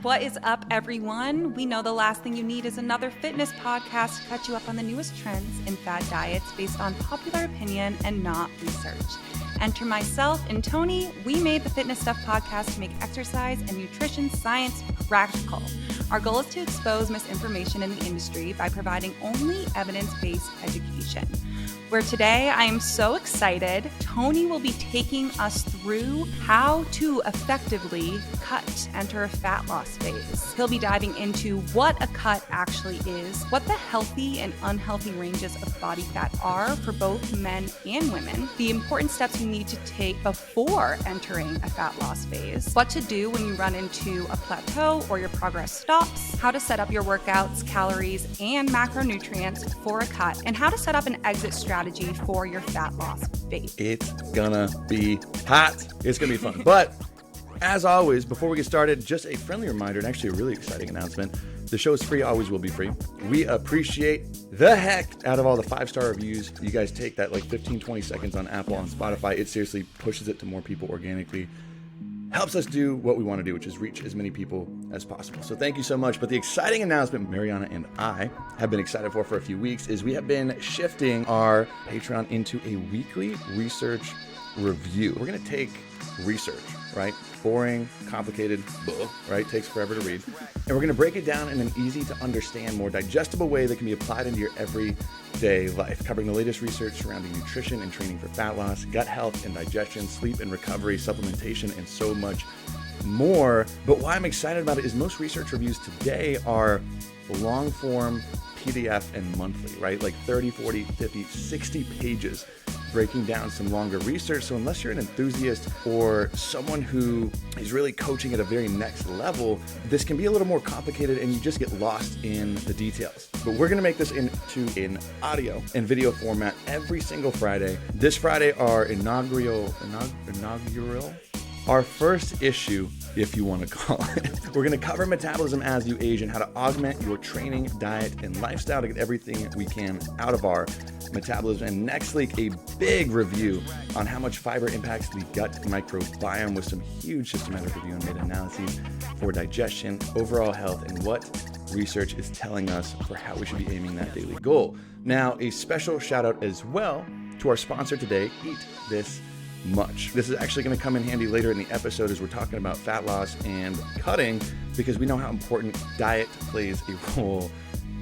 What is up, everyone? We know the last thing you need is another fitness podcast to catch you up on the newest trends in fad diets based on popular opinion and not research. Enter myself and Tony. We made the Fitness Stuff podcast to make exercise and nutrition science practical. Our goal is to expose misinformation in the industry by providing only evidence-based education. Where today I am so excited, Tony will be taking us through how to effectively enter a fat loss phase. He'll be diving into what a cut actually is, what the healthy and unhealthy ranges of body fat are for both men and women, the important steps you need to take before entering a fat loss phase, what to do when you run into a plateau or your progress stops, how to set up your workouts, calories, and macronutrients for a cut, and how to set up an exit strategy for your fat loss phase. It's gonna be hot. It's gonna be fun. But as always, before we get started, just a friendly reminder and actually a really exciting announcement. The show is free, always will be free. We appreciate the heck out of all the 5-star reviews. You guys take that like 15, 20 seconds on Apple, on Spotify. It seriously pushes it to more people organically. Helps us do what we want to do, which is reach as many people as possible. So thank you so much. But the exciting announcement Mariana and I have been excited for a few weeks is we have been shifting our Patreon into a weekly research review. We're going to take research, right? Boring, complicated, right? Takes forever to read. And we're going to break it down in an easy to understand, more digestible way that can be applied into your everyday life, covering the latest research surrounding nutrition and training for fat loss, gut health and digestion, sleep and recovery, supplementation, and so much more. But why I'm excited about it is most research reviews today are long form PDF and monthly, right? Like 30, 40, 50, 60 pages breaking down some longer research. So unless you're an enthusiast or someone who is really coaching at a very next level, this can be a little more complicated and you just get lost in the details. But we're gonna make this into an audio and video format every single Friday. This Friday, our inaugural, our first issue, if you want to call it. We're going to cover metabolism as you age and how to augment your training, diet, and lifestyle to get everything we can out of our metabolism. And next week, a big review on how much fiber impacts the gut microbiome with some huge systematic review and meta-analyses for digestion, overall health, and what research is telling us for how we should be aiming that daily goal. Now, a special shout out as well to our sponsor today, Eat This Much. This is actually going to come in handy later in the episode as we're talking about fat loss and cutting, because we know how important diet plays a role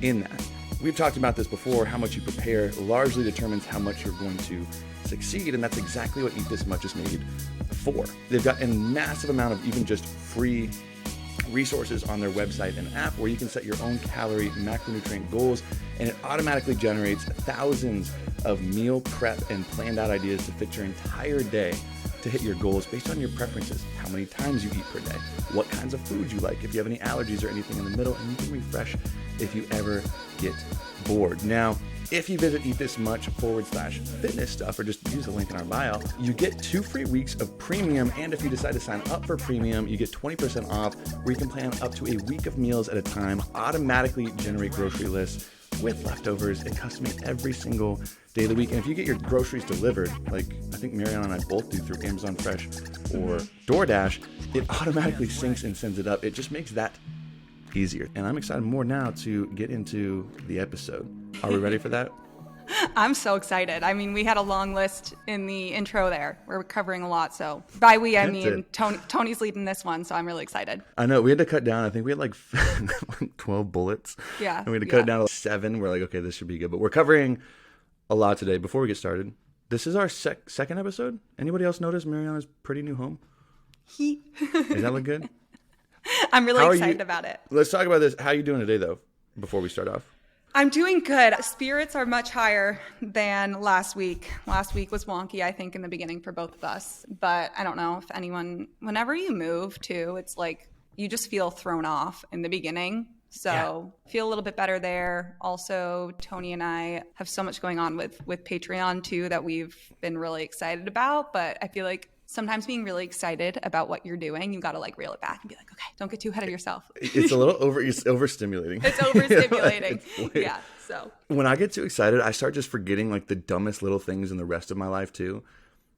in that. We've talked about this before. How much you prepare largely determines how much you're going to succeed, and that's exactly what Eat This Much is made for. They've got a massive amount of even just free resources on their website and app where you can set your own calorie macronutrient goals, and it automatically generates thousands of meal prep and planned out ideas to fit your entire day to hit your goals based on your preferences, how many times you eat per day, what kinds of foods you like, if you have any allergies or anything in the middle, and you can refresh if you ever get bored. Now, if you visit eatthismuch.com/fitness stuff or just use the link in our bio, you get 2 free weeks of premium. And if you decide to sign up for premium, you get 20% off where you can plan up to a week of meals at a time, automatically generate grocery lists with leftovers and custom-made every single day of the week. And if you get your groceries delivered, like I think Mariana and I both do through Amazon Fresh or DoorDash, it automatically syncs and sends it up. It just makes that easier. And I'm excited more now to get into the episode. Are we ready for that? I'm so excited. I mean, we had a long list in the intro there. We're covering a lot. So by we, I mean, Tony's leading this one. So I'm really excited. I know. We had to cut down. I think we had like 12 bullets. Yeah. And we had to cut it down to 7. We're like, okay, this should be good. But we're covering a lot today. Before we get started, this is our second episode. Anybody else notice Mariana's pretty new home? Does that look good? I'm really excited about it. Let's talk about this. How are you doing today, though, before we start off? I'm doing good. Spirits are much higher than last week. Last week was wonky, I think, in the beginning for both of us. But I don't know if anyone, whenever you move too, it's like you just feel thrown off in the beginning. So feel a little bit better there. Also, Tony and I have so much going on with Patreon too that we've been really excited about. But I feel like sometimes being really excited about what you're doing, you got to like reel it back and be like, okay, don't get too ahead of yourself. It's a little overstimulating. It's overstimulating. Yeah. So when I get too excited, I start just forgetting like the dumbest little things in the rest of my life too.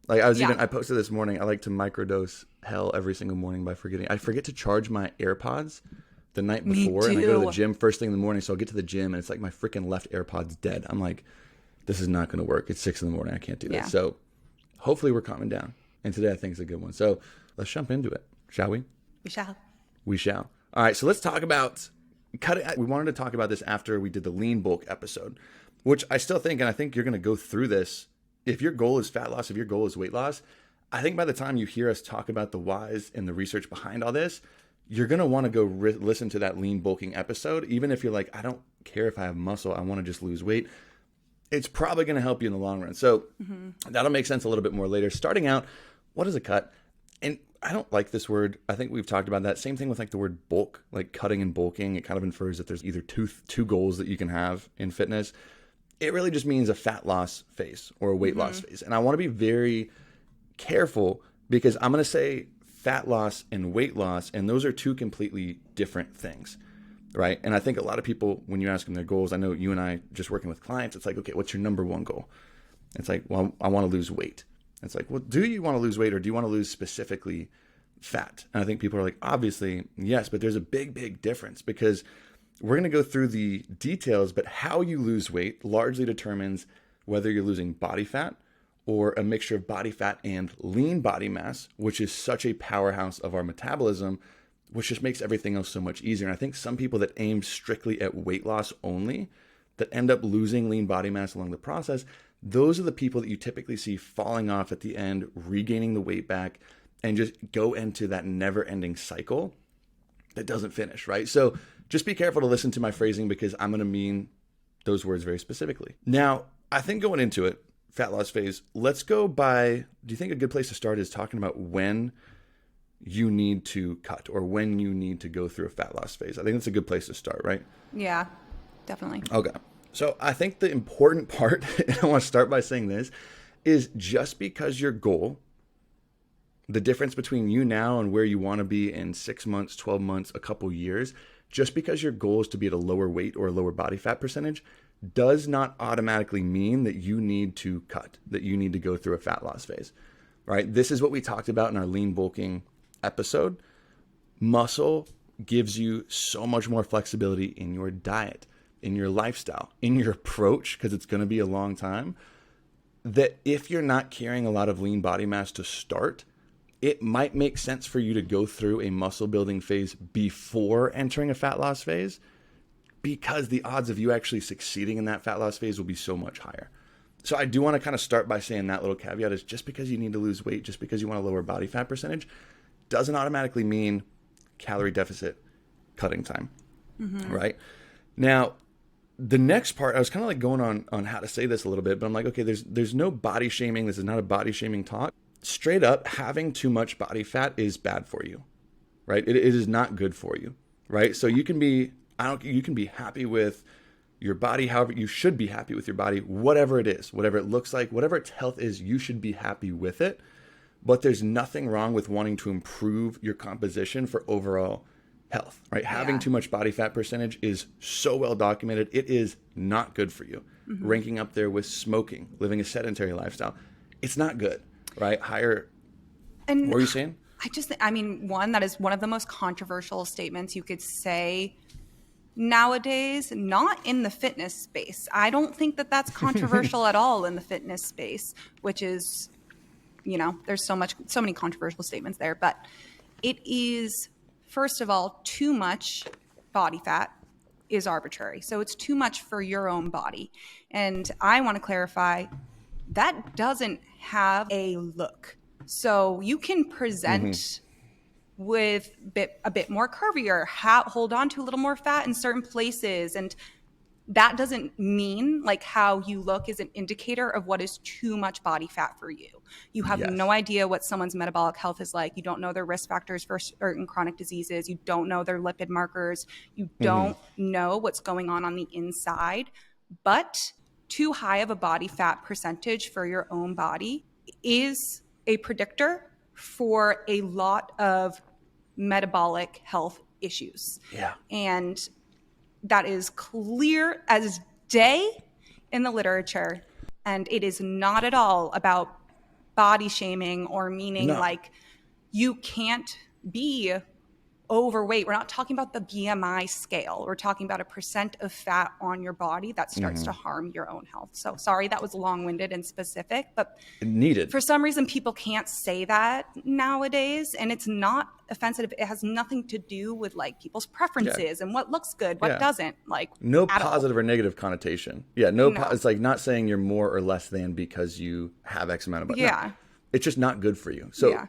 Like I posted this morning, I like to microdose hell every single morning by forgetting. I forget to charge my AirPods the night before, and I go to the gym first thing in the morning. So I'll get to the gym, and it's like my freaking left AirPod's dead. I'm like, this is not going to work. It's 6 a.m. I can't do this. So hopefully we're calming down. And today I think is a good one. So let's jump into it, shall we? We shall. We shall. All right, so let's talk about cutting. We wanted to talk about this after we did the lean bulk episode, which I still think, and I think you're going to go through this. If your goal is fat loss, if your goal is weight loss, I think by the time you hear us talk about the whys and the research behind all this, you're going to want to go listen to that lean bulking episode. Even if you're like, I don't care if I have muscle, I want to just lose weight. It's probably going to help you in the long run. So that'll make sense a little bit more later. Starting out, what is a cut? And I don't like this word. I think we've talked about that. Same thing with like the word bulk, like cutting and bulking. It kind of infers that there's either two goals that you can have in fitness. It really just means a fat loss phase or a weight loss phase. And I want to be very careful because I'm going to say fat loss and weight loss, and those are two completely different things, right? And I think a lot of people, when you ask them their goals, I know you and I just working with clients, it's like, okay, what's your number one goal? It's like, well, I want to lose weight. It's like, well, do you want to lose weight or do you want to lose specifically fat? And I think people are like, obviously, yes, but there's a big, big difference because we're going to go through the details, but how you lose weight largely determines whether you're losing body fat or a mixture of body fat and lean body mass, which is such a powerhouse of our metabolism, which just makes everything else so much easier. And I think some people that aim strictly at weight loss only, that end up losing lean body mass along the process, those are the people that you typically see falling off at the end, regaining the weight back, and just go into that never-ending cycle that doesn't finish, right? So just be careful to listen to my phrasing because I'm going to mean those words very specifically. Now, I think going into it, fat loss phase, let's go by, do you think a good place to start is talking about when you need to cut or when you need to go through a fat loss phase? I think that's a good place to start, right? Yeah, definitely. Okay. So I think the important part, and I want to start by saying this, is just because your goal, the difference between you now and where you want to be in 6 months, 12 months, a couple years, just because your goal is to be at a lower weight or a lower body fat percentage does not automatically mean that you need to cut, that you need to go through a fat loss phase, right? This is what we talked about in our lean bulking episode. Muscle gives you so much more flexibility in your diet, in your lifestyle, in your approach, because it's going to be a long time, that if you're not carrying a lot of lean body mass to start, it might make sense for you to go through a muscle building phase before entering a fat loss phase, because the odds of you actually succeeding in that fat loss phase will be so much higher. So I do want to kind of start by saying that little caveat is just because you need to lose weight, just because you want a lower body fat percentage, doesn't automatically mean calorie deficit cutting time, right? Now, the next part, I was kind of like going on how to say this a little bit, but I'm like, okay, there's no body shaming. This is not a body shaming talk. Straight up, having too much body fat is bad for you, right? It is not good for you, right? So you can be, you can be happy with your body, however, you should be happy with your body, whatever it is, whatever it looks like, whatever its health is, you should be happy with it. But there's nothing wrong with wanting to improve your composition for overall health, right? Having too much body fat percentage is so well documented. It is not good for you. Ranking up there with smoking, living a sedentary lifestyle. It's not good, right? Higher. And what were you saying? I mean, that is one of the most controversial statements you could say nowadays, not in the fitness space. I don't think that that's controversial at all in the fitness space, which is, there's so many controversial statements there, but it is, first of all, too much body fat is arbitrary. So it's too much for your own body. And I want to clarify that doesn't have a look. So you can present with a bit more curvier, hold on to a little more fat in certain places. And that doesn't mean like how you look is an indicator of what is too much body fat for you. You have no idea what someone's metabolic health is like. You don't know their risk factors for certain chronic diseases. You don't know their lipid markers. You don't know what's going on the inside. But too high of a body fat percentage for your own body is a predictor for a lot of metabolic health issues. Yeah. And that is clear as day in the literature. And it is not at all about body shaming or meaning No. like you can't be overweight. We're not talking about the BMI scale. We're talking about a percent of fat on your body that starts to harm your own health. So sorry, that was long-winded and specific, but Needed. for some reason people can't say that nowadays, and it's not offensive. It has nothing to do with like people's preferences and what looks good, what doesn't, like no at positive all. or negative connotation. Yeah, no. It's like not saying you're more or less than because you have X amount of body. Yeah. No, it's just not good for you. So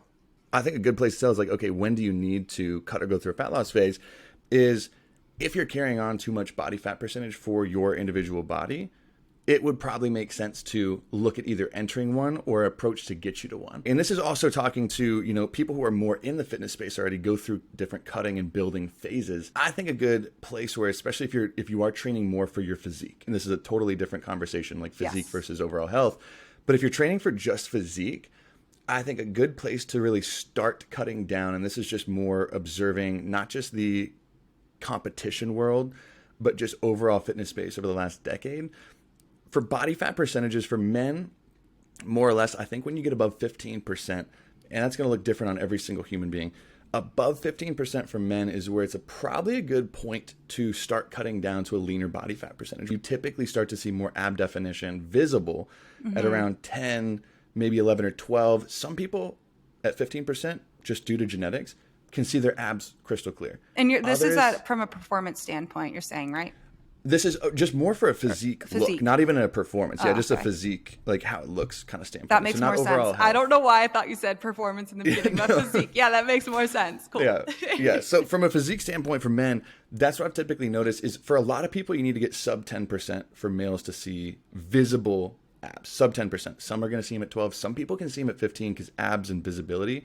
I think a good place to tell is like, okay, when do you need to cut or go through a fat loss phase is if you're carrying on too much body fat percentage for your individual body, it would probably make sense to look at either entering one or approach to get you to one. And this is also talking to, you know, people who are more in the fitness space already, go through different cutting and building phases. I think a good place where, especially if you are training more for your physique, and this is a totally different conversation, like physique versus overall health, but if you're training for just physique, I think a good place to really start cutting down, and this is just more observing not just the competition world, but just overall fitness space over the last decade. For body fat percentages for men, more or less, I think when you get above 15%, and that's going to look different on every single human being, above 15% for men is where it's probably a good point to start cutting down to a leaner body fat percentage. You typically start to see more ab definition visible at around 10, maybe 11 or 12. Some people at 15%, just due to genetics, can see their abs crystal clear. And this is from a performance standpoint, you're saying, right? This is just more for a physique look, not even a performance. Yeah, just a physique, like how it looks kind of standpoint. That makes more sense. Health. I don't know why I thought you said performance in the beginning, but physique. Yeah, that makes more sense. Cool. Yeah. So from a physique standpoint for men, that's what I've typically noticed is for a lot of people, you need to get sub 10% for males to see visible abs, sub 10%. Some are going to see them at 12. Some people can see them at 15 because abs and visibility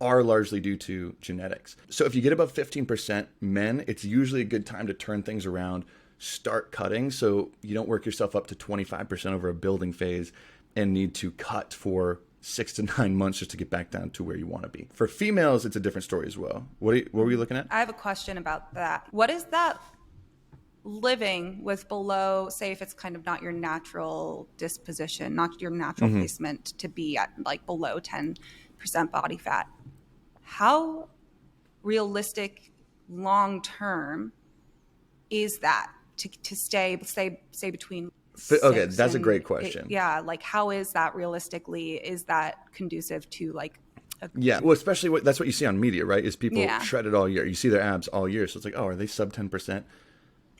are largely due to genetics. So if you get above 15% men, it's usually a good time to turn things around, start cutting so you don't work yourself up to 25% over a building phase and need to cut for 6 to 9 months just to get back down to where you want to be. For females, it's a different story as well. What were you looking at? I have a question about that. What is that living with below, say if it's kind of not your natural disposition, not your natural placement to be at like below 10% body fat? How realistic long term is that to stay, say between okay, that's a great question. Like how is that realistically? Is that conducive to like well, especially that's what you see on media, right? Is people shredded all year. You see their abs all year. So it's like, oh, are they sub 10%,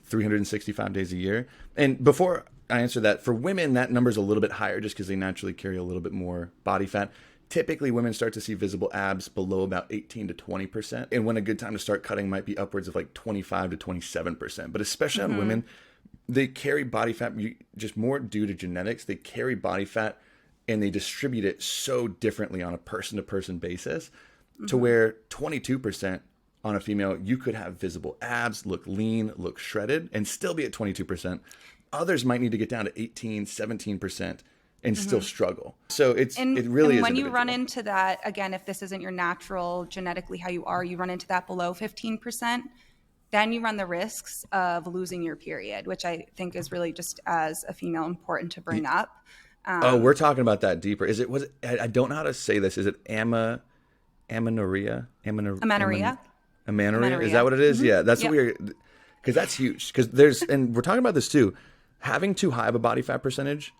365 days a year? And before I answer that, for women, that number's a little bit higher just because they naturally carry a little bit more body fat. Typically, women start to see visible abs below about 18 to 20%. And when a good time to start cutting might be upwards of like 25 to 27%. But especially on women, they carry body fat just more due to genetics. They carry body fat and they distribute it so differently on a person-to-person basis to where 22% on a female, you could have visible abs, look lean, look shredded, and still be at 22%. Others might need to get down to 18, 17%. And still struggle. So it really is. And when you run into that, again, if this isn't your natural genetically how you are, you run into that below 15%, then you run the risks of losing your period, which I think is really just as a female important to bring up. We're talking about that deeper. I don't know how to say this. Is it amenorrhea? Amenorrhea. Is that what it is? Yeah, that's what because that's huge. Because and we're talking about this too, having too high of a body fat percentage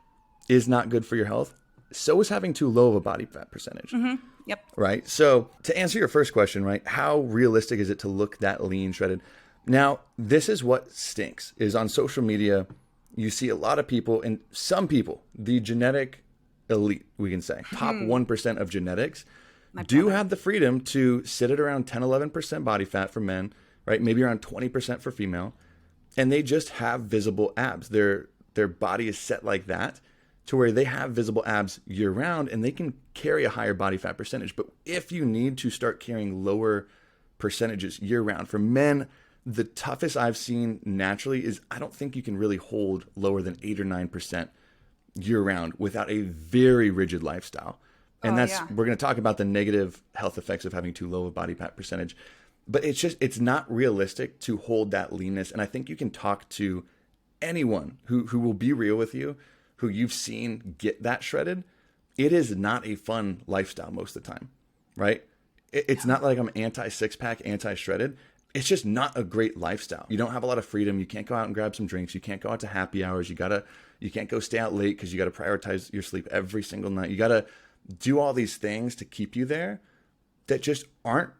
is not good for your health. So is having too low of a body fat percentage. Yep. Right. So to answer your first question, right, how realistic is it to look that lean, shredded? Now, this is what stinks, is on social media, you see a lot of people, and some people, the genetic elite, we can say, top 1% of genetics, do have the freedom to sit at around 10, 11% body fat for men, right? Maybe around 20% for female. And they just have visible abs. Their body is set like that, to where they have visible abs year round and they can carry a higher body fat percentage. But if you need to start carrying lower percentages year round, for men, the toughest I've seen naturally is I don't think you can really hold lower than 8 or 9% year round without a very rigid lifestyle. And we're going to talk about the negative health effects of having too low a body fat percentage. But it's not realistic to hold that leanness. And I think you can talk to anyone who will be real with you, who you've seen get that shredded, it is not a fun lifestyle most of the time, right? It's not like I'm anti six pack, anti shredded. It's just not a great lifestyle. You don't have a lot of freedom. You can't go out and grab some drinks. You can't go out to happy hours. You can't go stay out late because you got to prioritize your sleep every single night. You got to do all these things to keep you there that just aren't,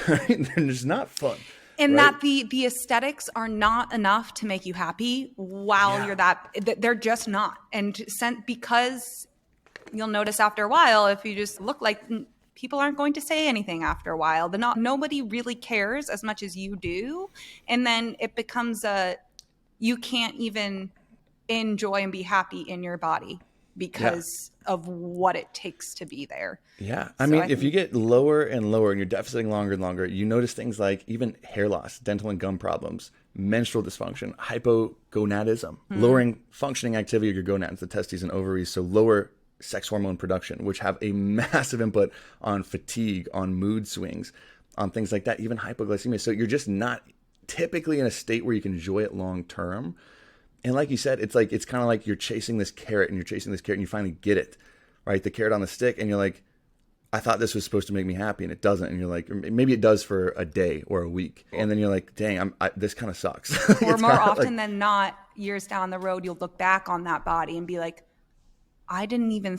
they're just not fun. And right? that the aesthetics are not enough to make you happy while you're they're just not. And because you'll notice after a while, if you just look like, people aren't going to say anything after a while. Nobody really cares as much as you do. And then it becomes you can't even enjoy and be happy in your body because of what it takes to be there. Yeah. I mean, if you get lower and lower and you're deficiting longer and longer, you notice things like even hair loss, dental and gum problems, menstrual dysfunction, hypogonadism, lowering functioning activity of your gonads, the testes and ovaries, so lower sex hormone production, which have a massive input on fatigue, on mood swings, on things like that, even hypoglycemia. So you're just not typically in a state where you can enjoy it long term. And like you said, it's kind of like you're chasing this carrot and you finally get it, right? The carrot on the stick, and you're like, I thought this was supposed to make me happy, and it doesn't. And you're like, maybe it does for a day or a week. And then you're like, dang, this kind of sucks. Or more often than not, years down the road, you'll look back on that body and be like, I didn't even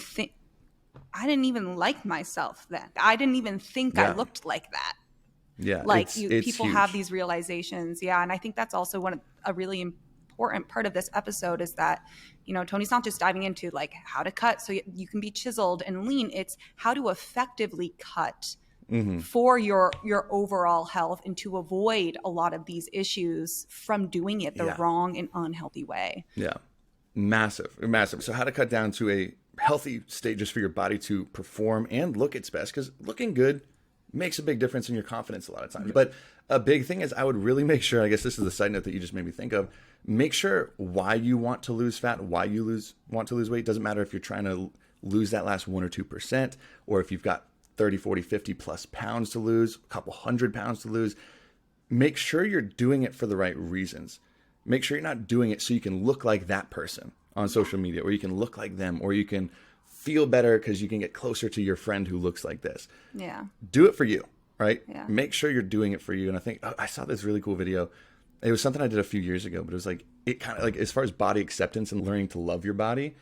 like myself then. I didn't even think I looked like that. Yeah. Like it's people huge. have these realizations. Yeah. And I think that's also a really important part of this episode is that, Tony's not just diving into like how to cut so you can be chiseled and lean. It's how to effectively cut for your overall health and to avoid a lot of these issues from doing it the wrong and unhealthy way. Yeah. Massive. So how to cut down to a healthy state just for your body to perform and look its best, because looking good makes a big difference in your confidence a lot of times. But a big thing is I would really make sure, I guess this is the side note that you just made me think of, make sure why you want to lose fat, why you want to lose weight. Doesn't matter if you're trying to lose that last 1 or 2%, or if you've got 30, 40, 50 plus pounds to lose, a couple 100 pounds to lose. Make sure you're doing it for the right reasons. Make sure you're not doing it so you can look like that person on social media, or you can look like them, or you can feel better because you can get closer to your friend who looks like this. Yeah. Do it for you, right? Yeah. Make sure you're doing it for you. And I think I saw this really cool video. It was something I did a few years ago, but it was like, it kind of like, as far as body acceptance and learning to love your body,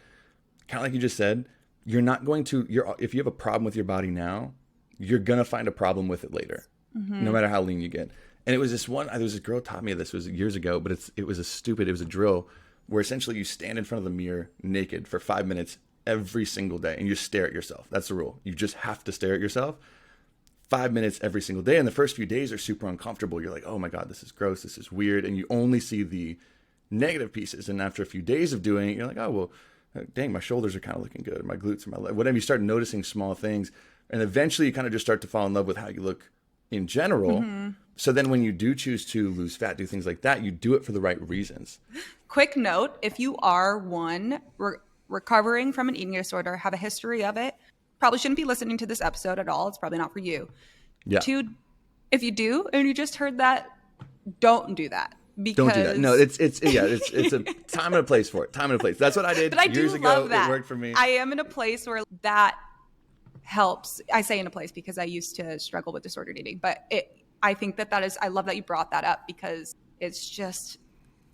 kind of like you just said, you're not going to, if you have a problem with your body now, you're going to find a problem with it later, no matter how lean you get. And it was this one, there was this girl taught me this, was years ago, but it was a drill where essentially you stand in front of the mirror naked for 5 minutes every single day and you stare at yourself. That's the rule. You just have to stare at yourself 5 minutes every single day. And the first few days are super uncomfortable. You're like, oh my God, this is gross. This is weird. And you only see the negative pieces. And after a few days of doing it, you're like, oh, well, dang, my shoulders are kind of looking good. My glutes, my leg, whatever. You start noticing small things. And eventually you kind of just start to fall in love with how you look in general. So then when you do choose to lose fat, do things like that, you do it for the right reasons. Quick note, if you are recovering from an eating disorder, have a history of it, probably shouldn't be listening to this episode at all. It's probably not for you. Yeah. 2, if you do, and you just heard that, don't do that. Because... Don't do that. No, it's a time and a place for it. Time and a place. That's what I did but I years do ago. Love that. It worked for me. I am in a place where that helps. I say in a place because I used to struggle with disordered eating, but I think that is, I love that you brought that up because it's just,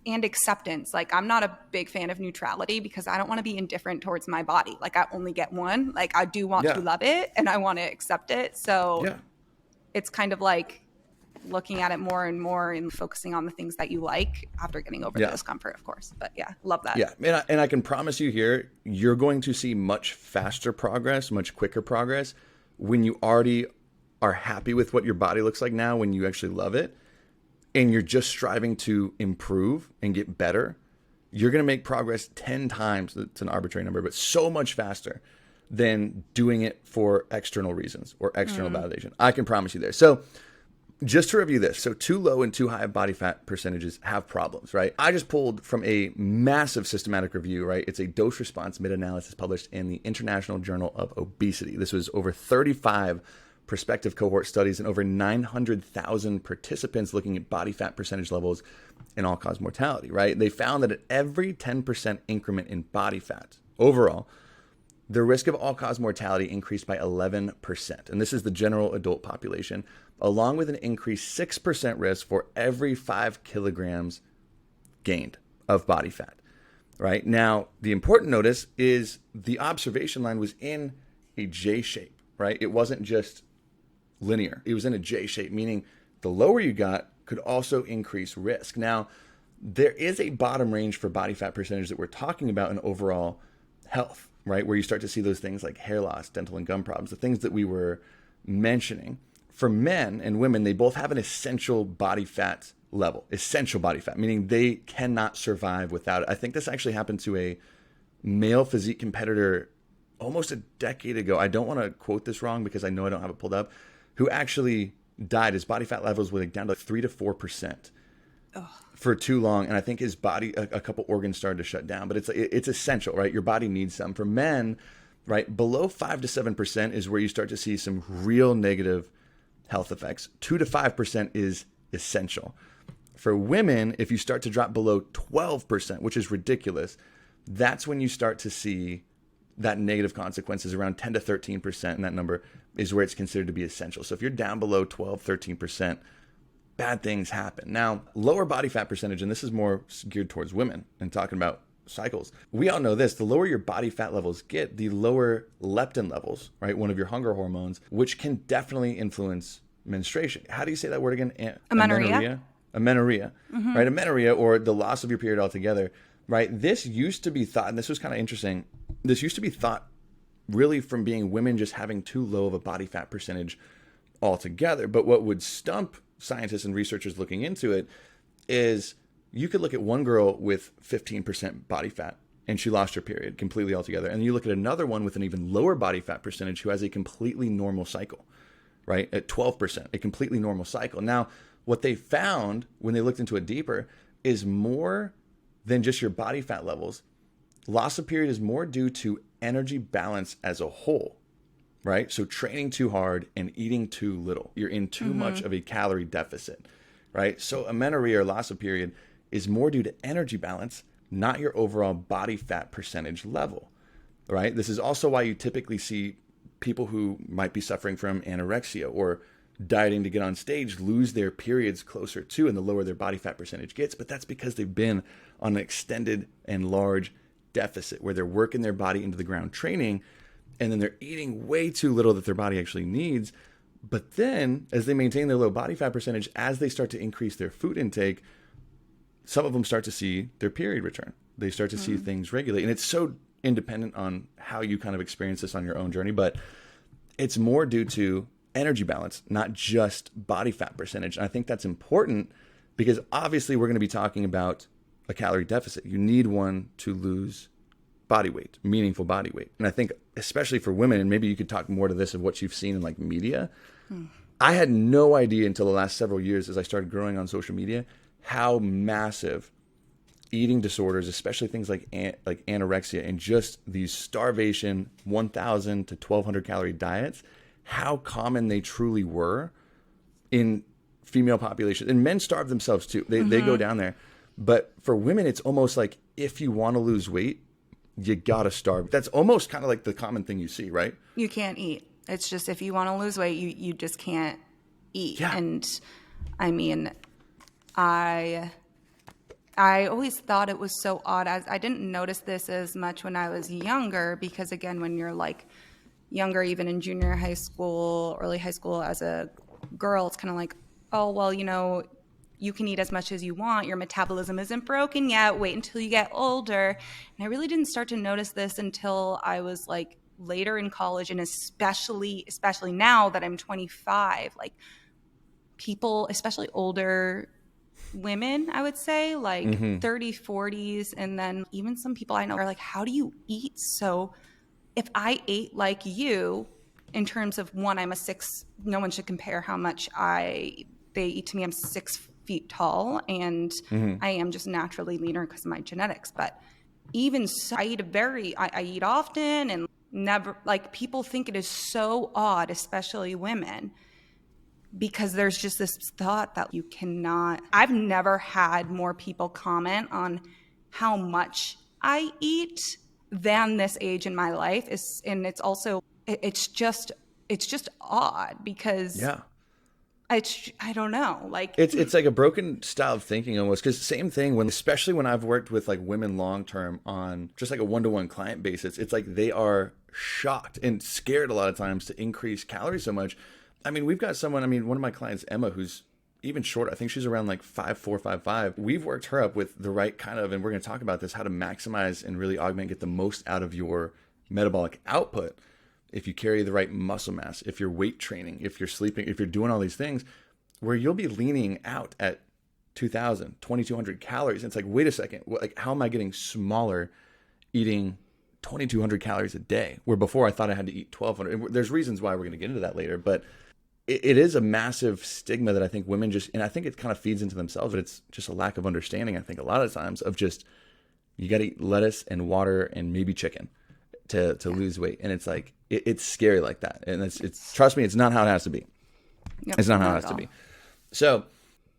and acceptance. Like, I'm not a big fan of neutrality because I don't want to be indifferent towards my body. Like, I only get one. Like, I do want to love it and I want to accept it. So it's kind of like looking at it more and more and focusing on the things that you like after getting over the discomfort, of course. But love that. Yeah. And I can promise you here, you're going to see much faster progress, much quicker progress when you already are happy with what your body looks like now, when you actually love it, and you're just striving to improve and get better. You're going to make progress 10 times, it's an arbitrary number, but so much faster than doing it for external reasons or external validation. I can promise you there. So just to review this, so too low and too high body fat percentages have problems, right? I just pulled from a massive systematic review, right? It's a dose response meta-analysis published in the International Journal of Obesity. This was over 35 prospective cohort studies and over 900,000 participants looking at body fat percentage levels and all-cause mortality, right? They found that at every 10% increment in body fat overall, the risk of all-cause mortality increased by 11%. And this is the general adult population, along with an increased 6% risk for every 5 kilograms gained of body fat. Right? Now, the important notice is the observation line was in a J shape, right? It wasn't just linear. It was in a J shape, meaning the lower you got could also increase risk. Now, there is a bottom range for body fat percentage that we're talking about in overall health, right? Where you start to see those things like hair loss, dental and gum problems, the things that we were mentioning. For men and women, they both have an essential body fat level, essential body fat, meaning they cannot survive without it. I think this actually happened to a male physique competitor almost a decade ago. I don't want to quote this wrong because I know I don't have it pulled up, who actually died. His body fat levels were like down to 3 to 4% for too long. And I think his body, a couple organs started to shut down, but it's essential, right? Your body needs some. For men, right, below 5 to 7% is where you start to see some real negative health effects. 2 to 5% is essential. For women, if you start to drop below 12%, which is ridiculous, that's when you start to see that negative consequences. Around 10 to 13%, and that number is where it's considered to be essential. So if you're down below 12, 13%, bad things happen. Now, lower body fat percentage, and this is more geared towards women and talking about cycles. We all know this, the lower your body fat levels get, the lower leptin levels, right? One of your hunger hormones, which can definitely influence menstruation. How do you say that word again? Amenorrhea. Amenorrhea, right? Amenorrhea, or the loss of your period altogether, right? This used to be thought, and this was kind of interesting, this used to be thought really from being women just having too low of a body fat percentage altogether. But what would stump scientists and researchers looking into it is you could look at one girl with 15% body fat and she lost her period completely altogether. And you look at another one with an even lower body fat percentage who has a completely normal cycle, right? At 12%, a completely normal cycle. Now, what they found when they looked into it deeper is more than just your body fat levels. Loss of period is more due to energy balance as a whole, right? So training too hard and eating too little. You're in too much of a calorie deficit, right? So amenorrhea or loss of period is more due to energy balance, not your overall body fat percentage level, right? This is also why you typically see people who might be suffering from anorexia or dieting to get on stage lose their periods closer to, and the lower their body fat percentage gets. But that's because they've been on an extended and large deficit where they're working their body into the ground training, and then they're eating way too little that their body actually needs. But then as they maintain their low body fat percentage, as they start to increase their food intake, some of them start to see their period return. They start to see things regulate. And it's so independent on how you kind of experience this on your own journey, but it's more due to energy balance, not just body fat percentage. And I think that's important because obviously we're going to be talking about a calorie deficit. You need one to lose body weight, meaningful body weight. And I think especially for women, and maybe you could talk more to this of what you've seen in like media. I had no idea until the last several years as I started growing on social media how massive eating disorders, especially things like anorexia and just these starvation 1,000 to 1,200 calorie diets, how common they truly were in female populations. And men starve themselves too. They go down there. But for women, it's almost like if you want to lose weight, you got to starve. That's almost kind of like the common thing you see, right? You can't eat. It's just if you want to lose weight, you just can't eat. Yeah. And I mean, I always thought it was so odd. I didn't notice this as much when I was younger because, again, when you're like younger, even in junior high school, early high school as a girl, it's kind of like, oh, well, you know, you can eat as much as you want. Your metabolism isn't broken yet. Wait until you get older. And I really didn't start to notice this until I was like later in college, and especially now that I'm 25, like people, especially older women, I would say, like 30, 40s, and then even some people I know are like, how do you eat? So if I ate like you, in terms of one, no one should compare how much they eat to me. I'm 6 feet tall, and I am just naturally leaner because of my genetics. But even so, I eat often, and never, like, people think it is so odd, especially women, because there's just this thought that you cannot. I've never had more people comment on how much I eat than this age in my life and it's also, it's just odd because I don't know, like it's like a broken style of thinking almost, because same thing especially when I've worked with like women long term on just like a one-to-one client basis, it's like they are shocked and scared a lot of times to increase calories so much. I mean, we've got someone, one of my clients, Emma, who's even short. I think she's around like 5'4", 5'5". We've worked her up with the right kind of, and we're going to talk about this, how to maximize and really augment, get the most out of your metabolic output. If you carry the right muscle mass, if you're weight training, if you're sleeping, if you're doing all these things, where you'll be leaning out at 2,000, 2,200 calories. And it's like, wait a second, like how am I getting smaller eating 2,200 calories a day? Where before I thought I had to eat 1,200. And there's reasons why, we're going to get into that later, but it is a massive stigma that I think women just, and I think it kind of feeds into themselves, but it's just a lack of understanding, I think, a lot of times, of just, you got to eat lettuce and water and maybe chicken to lose weight. And it's like, it's scary like that. And it's trust me, it's not how it has to be. Yep, it's not how it has to be. So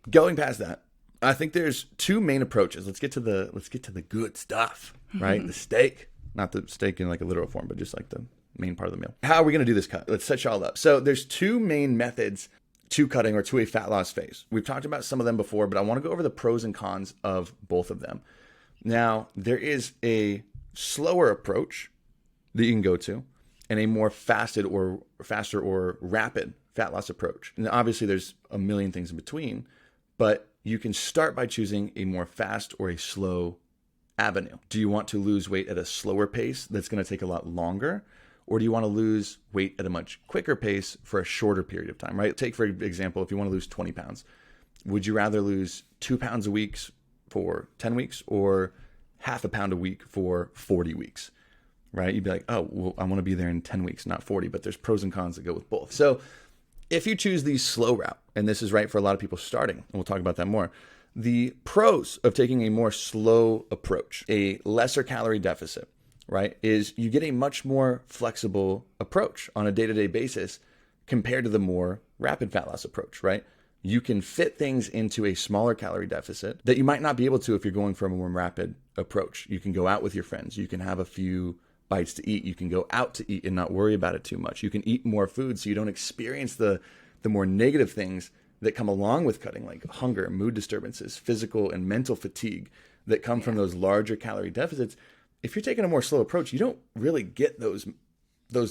going past that, I think there's two main approaches. Let's get to the good stuff, right? The steak, not the steak in like a literal form, but just like the main part of the meal. How are we going to do this cut? Let's set y'all up. So there's two main methods to cutting or to a fat loss phase. We've talked about some of them before, but I want to go over the pros and cons of both of them. Now, there is a slower approach that you can go to and a more faster or rapid fat loss approach. And obviously there's a million things in between, but you can start by choosing a more fast or a slow avenue. Do you want to lose weight at a slower pace that's going to take a lot longer? Or do you want to lose weight at a much quicker pace for a shorter period of time, right? Take, for example, if you want to lose 20 pounds, would you rather lose 2 pounds a week for 10 weeks or half a pound a week for 40 weeks, right? You'd be like, oh, well, I want to be there in 10 weeks, not 40, but there's pros and cons that go with both. So if you choose the slow route, and this is right for a lot of people starting, and we'll talk about that more, the pros of taking a more slow approach, a lesser calorie deficit, right, is you get a much more flexible approach on a day-to-day basis compared to the more rapid fat loss approach, right? You can fit things into a smaller calorie deficit that you might not be able to if you're going for a more rapid approach. You can go out with your friends. You can have a few bites to eat. You can go out to eat and not worry about it too much. You can eat more food so you don't experience the more negative things that come along with cutting, like hunger, mood disturbances, physical and mental fatigue that come from those larger calorie deficits. If you're taking a more slow approach, you don't really get those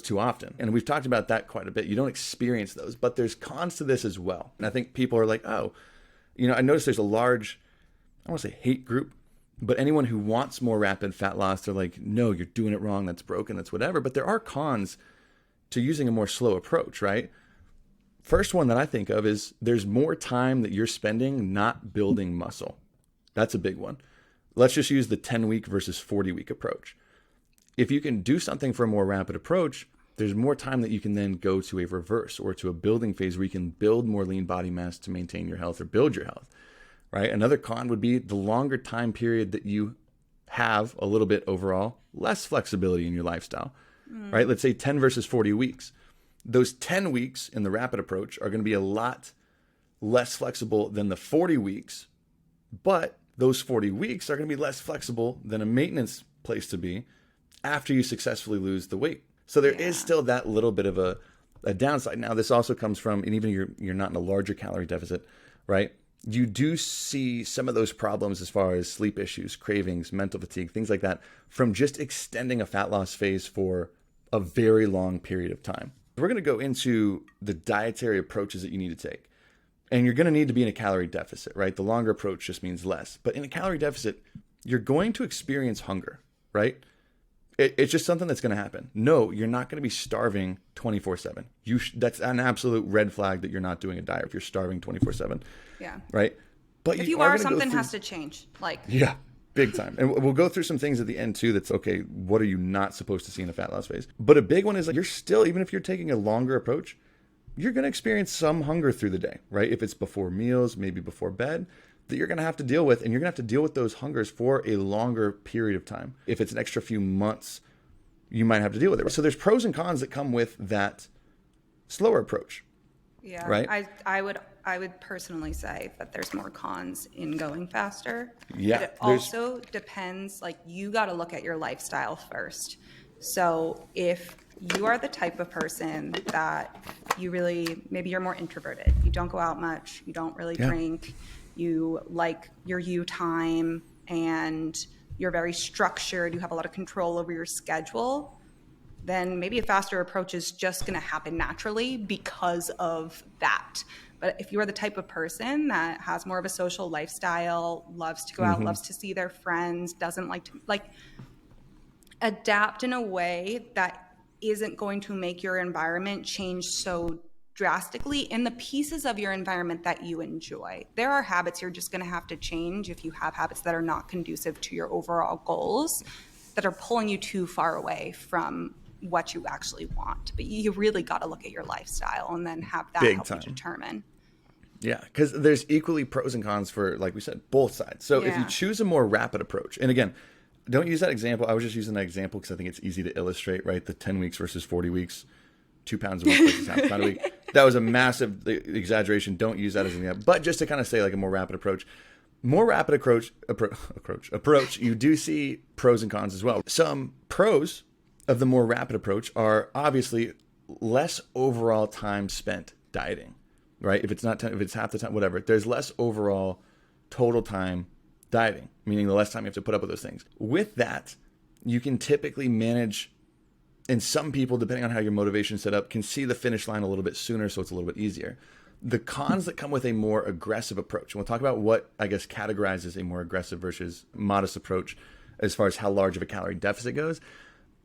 too often. And we've talked about that quite a bit. You don't experience those, but there's cons to this as well. And I think people are like, oh, I noticed there's a large, I don't want to say hate group, but anyone who wants more rapid fat loss, they're like, no, you're doing it wrong. That's broken. That's whatever. But there are cons to using a more slow approach, right? First one that I think of is there's more time that you're spending not building muscle. That's a big one. Let's just use the 10-week versus 40-week approach. If you can do something for a more rapid approach, there's more time that you can then go to a reverse or to a building phase where you can build more lean body mass to maintain your health or build your health, right? Another con would be the longer time period that you have a little bit overall, less flexibility in your lifestyle, right? Let's say 10 versus 40 weeks. Those 10 weeks in the rapid approach are going to be a lot less flexible than the 40 weeks, but those 40 weeks are going to be less flexible than a maintenance place to be after you successfully lose the weight. So there is still that little bit of a downside. Now, this also comes from, and even you're not in a larger calorie deficit, right? You do see some of those problems as far as sleep issues, cravings, mental fatigue, things like that, from just extending a fat loss phase for a very long period of time. We're going to go into the dietary approaches that you need to take. And you're going to need to be in a calorie deficit, right? The longer approach just means less. But in a calorie deficit, you're going to experience hunger, right? It's just something that's going to happen. No, you're not going to be starving 24/7. That's an absolute red flag that you're not doing a diet if you're starving 24/7. Yeah. Right? But if you are, something has to change. Yeah, big time. And we'll go through some things at the end too that's, okay, what are you not supposed to see in a fat loss phase? But a big one is you're still, even if you're taking a longer approach, you're going to experience some hunger through the day, right? If it's before meals, maybe before bed, that you're going to have to deal with, and you're going to have to deal with those hungers for a longer period of time. If it's an extra few months, you might have to deal with it. So there's pros and cons that come with that slower approach. Yeah. Right? I would I would personally say that there's more cons in going faster. Yeah, But it also depends, like you got to look at your lifestyle first. So if you are the type of person that you really, maybe you're more introverted, you don't go out much, you don't really drink, you like your you time, and you're very structured, you have a lot of control over your schedule, then maybe a faster approach is just going to happen naturally because of that. But if you are the type of person that has more of a social lifestyle, loves to go out, loves to see their friends, doesn't like to adapt in a way that isn't going to make your environment change so drastically in the pieces of your environment that you enjoy. There are habits you're just going to have to change if you have habits that are not conducive to your overall goals, that are pulling you too far away from what you actually want. But you really got to look at your lifestyle and then have that help you determine. Yeah, because there's equally pros and cons for, like we said, both sides. So if you choose a more rapid approach, and again, don't use that example. I was just using that example because I think it's easy to illustrate, right? The 10 weeks versus 40 weeks, 2 pounds a week versus half a pound a week. That was a massive exaggeration. Don't use that as an example. But just to kind of say like a more rapid approach, you do see pros and cons as well. Some pros of the more rapid approach are obviously less overall time spent dieting, right? If it's half the time, whatever, there's less overall total time dieting, meaning the less time you have to put up with those things. With that, you can typically manage, and some people, depending on how your motivation is set up, can see the finish line a little bit sooner, so it's a little bit easier. The cons that come with a more aggressive approach, and we'll talk about what I guess categorizes a more aggressive versus modest approach as far as how large of a calorie deficit goes.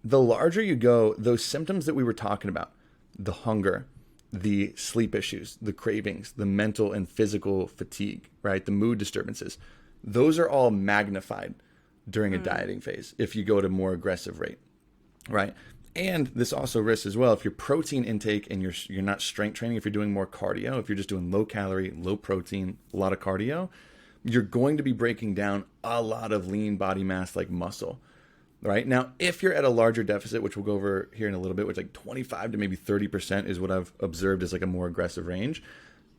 The larger you go, those symptoms that we were talking about, the hunger, the sleep issues, the cravings, the mental and physical fatigue, right? The mood disturbances, those are all magnified during a dieting phase if you go at a more aggressive rate, right? And this also risks as well, if your protein intake and you're not strength training, if you're doing more cardio, if you're just doing low calorie, low protein, a lot of cardio, you're going to be breaking down a lot of lean body mass like muscle, right? Now, if you're at a larger deficit, which we'll go over here in a little bit, which like 25 to maybe 30% is what I've observed as like a more aggressive range,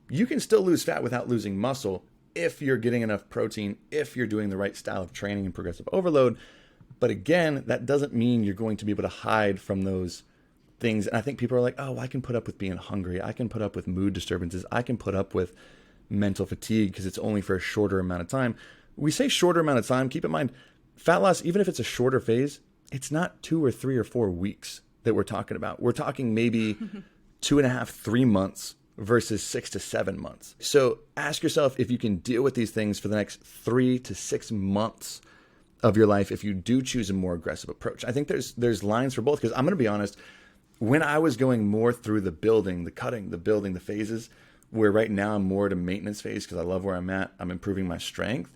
you can still lose fat without losing muscle if you're getting enough protein, if you're doing the right style of training and progressive overload. But again, that doesn't mean you're going to be able to hide from those things. And I think people are like, oh, I can put up with being hungry. I can put up with mood disturbances. I can put up with mental fatigue because it's only for a shorter amount of time. We say shorter amount of time. Keep in mind, fat loss, even if it's a shorter phase, it's not 2 or 3 or 4 weeks that we're talking about. We're talking maybe 2.5, 3 months versus 6 to 7 months. So ask yourself if you can deal with these things for the next 3 to 6 months of your life if you do choose a more aggressive approach. I think there's lines for both, because I'm going to be honest, when I was going more through the building, the cutting, the building, the phases, where right now I'm more at a maintenance phase because I love where I'm at, I'm improving my strength,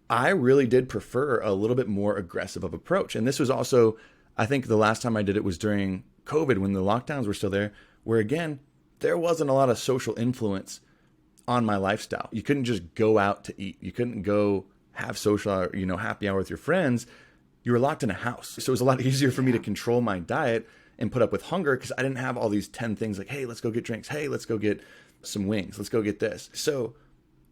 I really did prefer a little bit more aggressive of approach. And this was also, I think the last time I did it was during COVID when the lockdowns were still there, where again, there wasn't a lot of social influence on my lifestyle. You couldn't just go out to eat. You couldn't go have social, happy hour with your friends. You were locked in a house. So it was a lot easier for me to control my diet and put up with hunger because I didn't have all these 10 things like, hey, let's go get drinks. Hey, let's go get some wings. Let's go get this. So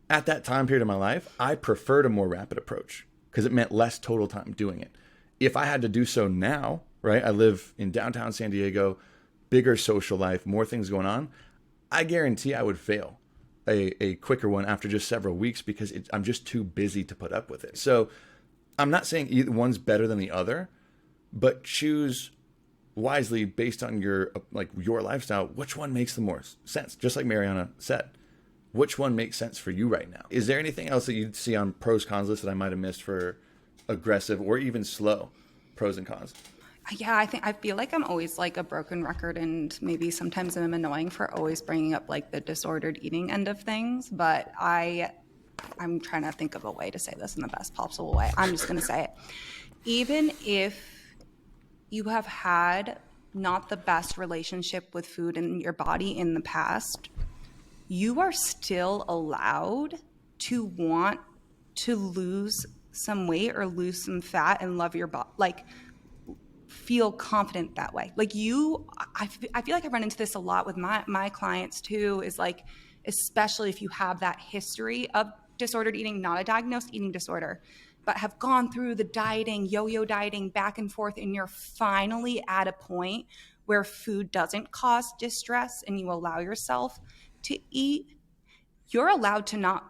at that time period of my life, I preferred a more rapid approach because it meant less total time doing it. If I had to do so now, right, I live in downtown San Diego, bigger social life, more things going on, I guarantee I would fail a quicker one after just several weeks because I'm just too busy to put up with it. So I'm not saying either one's better than the other, but choose wisely based on your lifestyle, which one makes the most sense. Just like Mariana said, which one makes sense for you right now? Is there anything else that you'd see on pros cons list that I might have missed for aggressive or even slow pros and cons? Yeah, I feel like I'm always like a broken record, and maybe sometimes I'm annoying for always bringing up like the disordered eating end of things, but I'm trying to think of a way to say this in the best possible way. I'm just going to say it. Even if you have had not the best relationship with food in your body in the past, you are still allowed to want to lose some weight or lose some fat and love your body. Like, feel confident that way. Like I feel like I run into this a lot with my clients too, is like, especially if you have that history of disordered eating, not a diagnosed eating disorder, but have gone through the dieting, yo-yo dieting back and forth, and you're finally at a point where food doesn't cause distress and you allow yourself to eat, you're allowed to not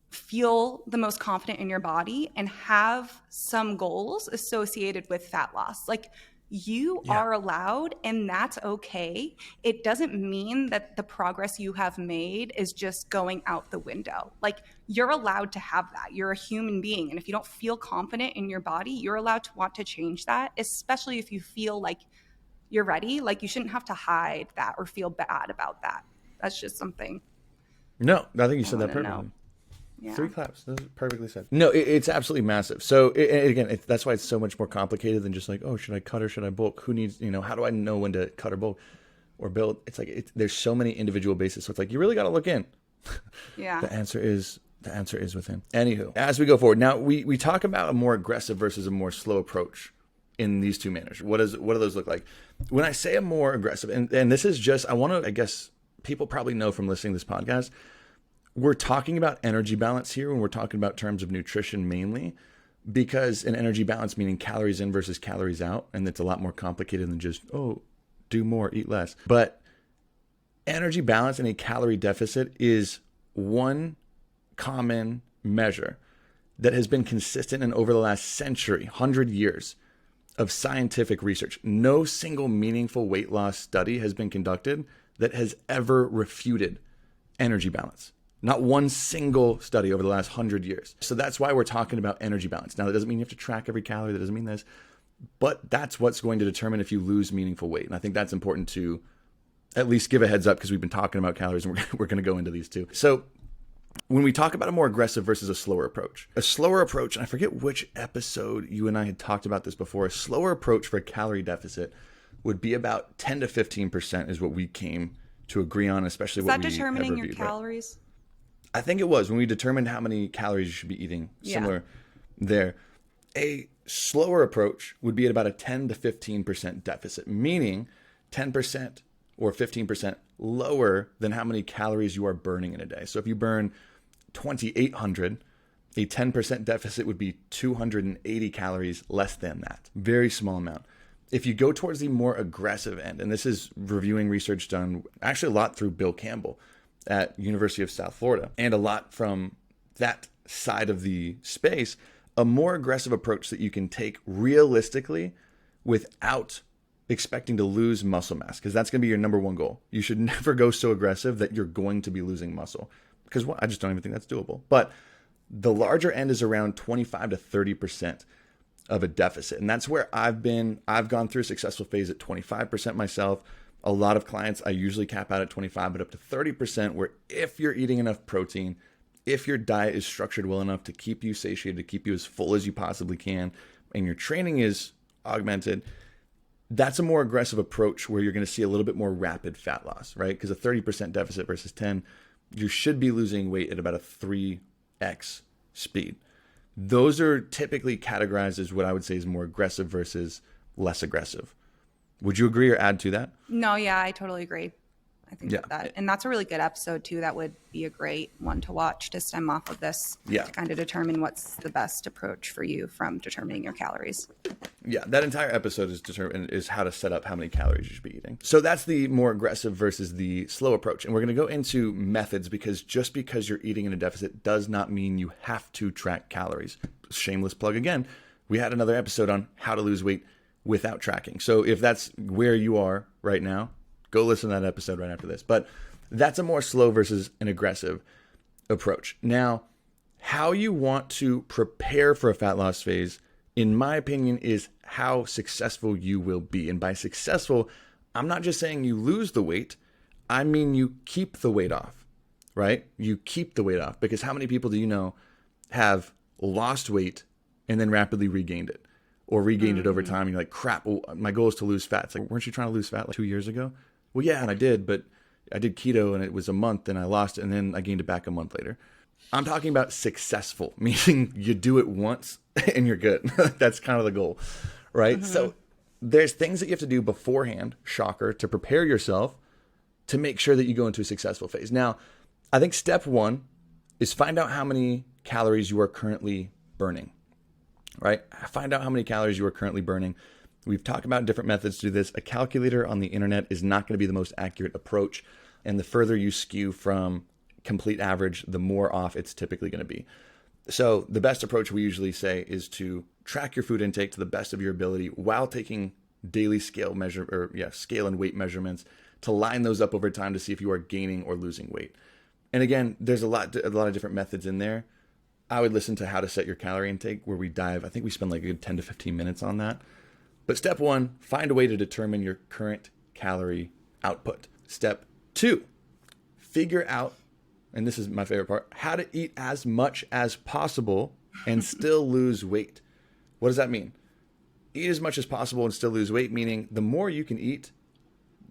feel the most confident in your body and have some goals associated with fat loss. Like, you are allowed, and that's okay. It doesn't mean that the progress you have made is just going out the window. Like, you're allowed to have that. You're a human being. And if you don't feel confident in your body, you're allowed to want to change that, especially if you feel like you're ready. Like, you shouldn't have to hide that or feel bad about that. That's just something. No, I think you said that perfectly. Yeah. 3 claps. That was perfectly said. No, it's absolutely massive. So again, that's why it's so much more complicated than just like, oh, should I cut or should I bulk? Who needs, how do I know when to cut or bulk or build? It's like, there's so many individual bases. So it's like, you really got to look in. Yeah. The answer is within. Anywho, as we go forward, now we talk about a more aggressive versus a more slow approach in these two manners. What do those look like? When I say a more aggressive, and this is just, I guess people probably know from listening to this podcast, we're talking about energy balance here when we're talking about terms of nutrition mainly, because an energy balance meaning calories in versus calories out, and it's a lot more complicated than just, do more, eat less. But energy balance and a calorie deficit is one common measure that has been consistent in over the last century, 100 years of scientific research. No single meaningful weight loss study has been conducted that has ever refuted energy balance. Not one single study over the last 100 years. So that's why we're talking about energy balance. Now, that doesn't mean you have to track every calorie. That doesn't mean this. But that's what's going to determine if you lose meaningful weight. And I think that's important to at least give a heads up, because we've been talking about calories and we're going to go into these too. So when we talk about a more aggressive versus a slower approach, and I forget which episode you and I had talked about this before, a slower approach for a calorie deficit would be about 10 to 15% is what we came to agree on, especially what we have reviewed. Is that determining your calories? Right? I think it was when we determined how many calories you should be eating. Similar there. A slower approach would be at about a 10 to 15% deficit, meaning 10% or 15% lower than how many calories you are burning in a day. So if you burn 2,800, a 10% deficit would be 280 calories less than that. Very small amount. If you go towards the more aggressive end, and this is reviewing research done actually a lot through Bill Campbell at University of South Florida, and a lot from that side of the space, a more aggressive approach that you can take realistically without expecting to lose muscle mass, because that's going to be your number one goal. You should never go so aggressive that you're going to be losing muscle, because I just don't even think that's doable. But the larger end is around 25 to 30% of a deficit. And that's where I've gone through a successful phase at 25% myself. A lot of clients, I usually cap out at 25, but up to 30%, where if you're eating enough protein, if your diet is structured well enough to keep you satiated, to keep you as full as you possibly can, and your training is augmented, that's a more aggressive approach where you're going to see a little bit more rapid fat loss, right? Because a 30% deficit versus 10, you should be losing weight at about a 3x speed. Those are typically categorized as what I would say is more aggressive versus less aggressive. Would you agree or add to that? No, yeah, I totally agree. I think that, and that's a really good episode too. That would be a great one to watch to stem off of this, to kind of determine what's the best approach for you from determining your calories. Yeah, that entire episode is how to set up how many calories you should be eating. So that's the more aggressive versus the slow approach. And we're going to go into methods, because just because you're eating in a deficit does not mean you have to track calories. Shameless plug again. We had another episode on how to lose weight without tracking. So if that's where you are right now, go listen to that episode right after this. But that's a more slow versus an aggressive approach. Now, how you want to prepare for a fat loss phase, in my opinion, is how successful you will be. And by successful, I'm not just saying you lose the weight. I mean, you keep the weight off, right? You keep the weight off, because how many people do you know have lost weight and then rapidly regained it, or regained it over time? And you're like, crap, well, my goal is to lose fat. It's like, weren't you trying to lose fat like 2 years ago? Well, yeah, and I did, but I did keto and it was a month and I lost it and then I gained it back a month later. I'm talking about successful, meaning you do it once and you're good. That's kind of the goal, right? Mm-hmm. So there's things that you have to do beforehand, shocker, to prepare yourself to make sure that you go into a successful phase. Now, I think step one is find out how many calories you are currently burning, right? Find out how many calories you are currently burning. We've talked about different methods to do this. A calculator on the internet is not going to be the most accurate approach. And the further you skew from complete average, the more off it's typically going to be. So the best approach we usually say is to track your food intake to the best of your ability while taking daily scale and weight measurements to line those up over time to see if you are gaining or losing weight. And again, there's a lot of different methods in there. I would listen to How to Set Your Calorie Intake, where we dive. I think we spend like a good 10 to 15 minutes on that. But step one, find a way to determine your current calorie output. Step two, figure out, and this is my favorite part, how to eat as much as possible and still lose weight. What does that mean? Eat as much as possible and still lose weight, meaning the more you can eat,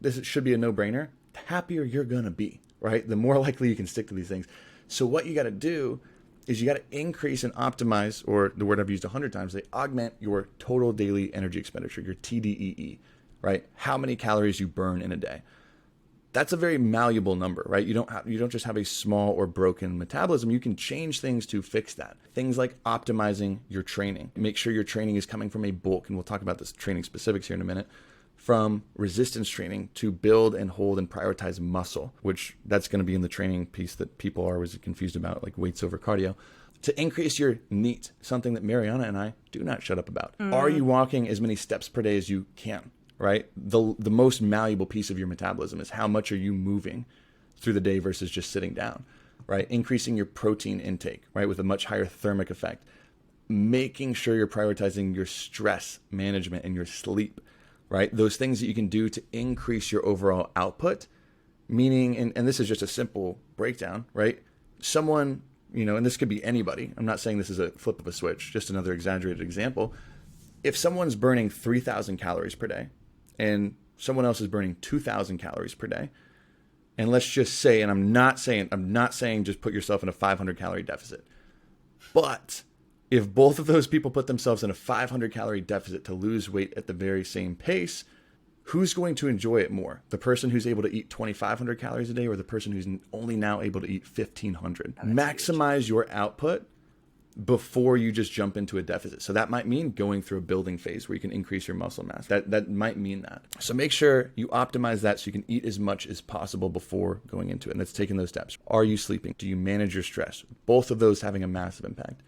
this should be a no-brainer, the happier you're going to be, right? The more likely you can stick to these things. So what you got to do is you got to increase and optimize, or the word I've used 100 times, they augment your total daily energy expenditure, your TDEE, right? How many calories you burn in a day. That's a very malleable number, right? You don't just have a small or broken metabolism. You can change things to fix that. Things like optimizing your training. Make sure your training is coming from a bulk, and we'll talk about this training specifics here in a minute, from resistance training to build and hold and prioritize muscle, which that's going to be in the training piece that people are always confused about, like weights over cardio. To increase your NEAT, something that Mariana and I do not shut up about. Are you walking as many steps per day as you can? Right? The most malleable piece of your metabolism is how much are you moving through the day versus just sitting down, right? Increasing your protein intake, right? With a much higher thermic effect. Making sure you're prioritizing your stress management and your sleep, right? Those things that you can do to increase your overall output, meaning, and this is just a simple breakdown, right? Someone, and this could be anybody. I'm not saying this is a flip of a switch, just another exaggerated example. If someone's burning 3,000 calories per day, and someone else is burning 2,000 calories per day, and let's just say, and I'm not saying just put yourself in a 500 calorie deficit, but if both of those people put themselves in a 500 calorie deficit to lose weight at the very same pace, who's going to enjoy it more? The person who's able to eat 2,500 calories a day, or the person who's only now able to eat 1,500? Maximize your output before you just jump into a deficit. So that might mean going through a building phase where you can increase your muscle mass. That might mean that. So make sure you optimize that so you can eat as much as possible before going into it. And that's taking those steps. Are you sleeping? Do you manage your stress? Both of those having a massive impact.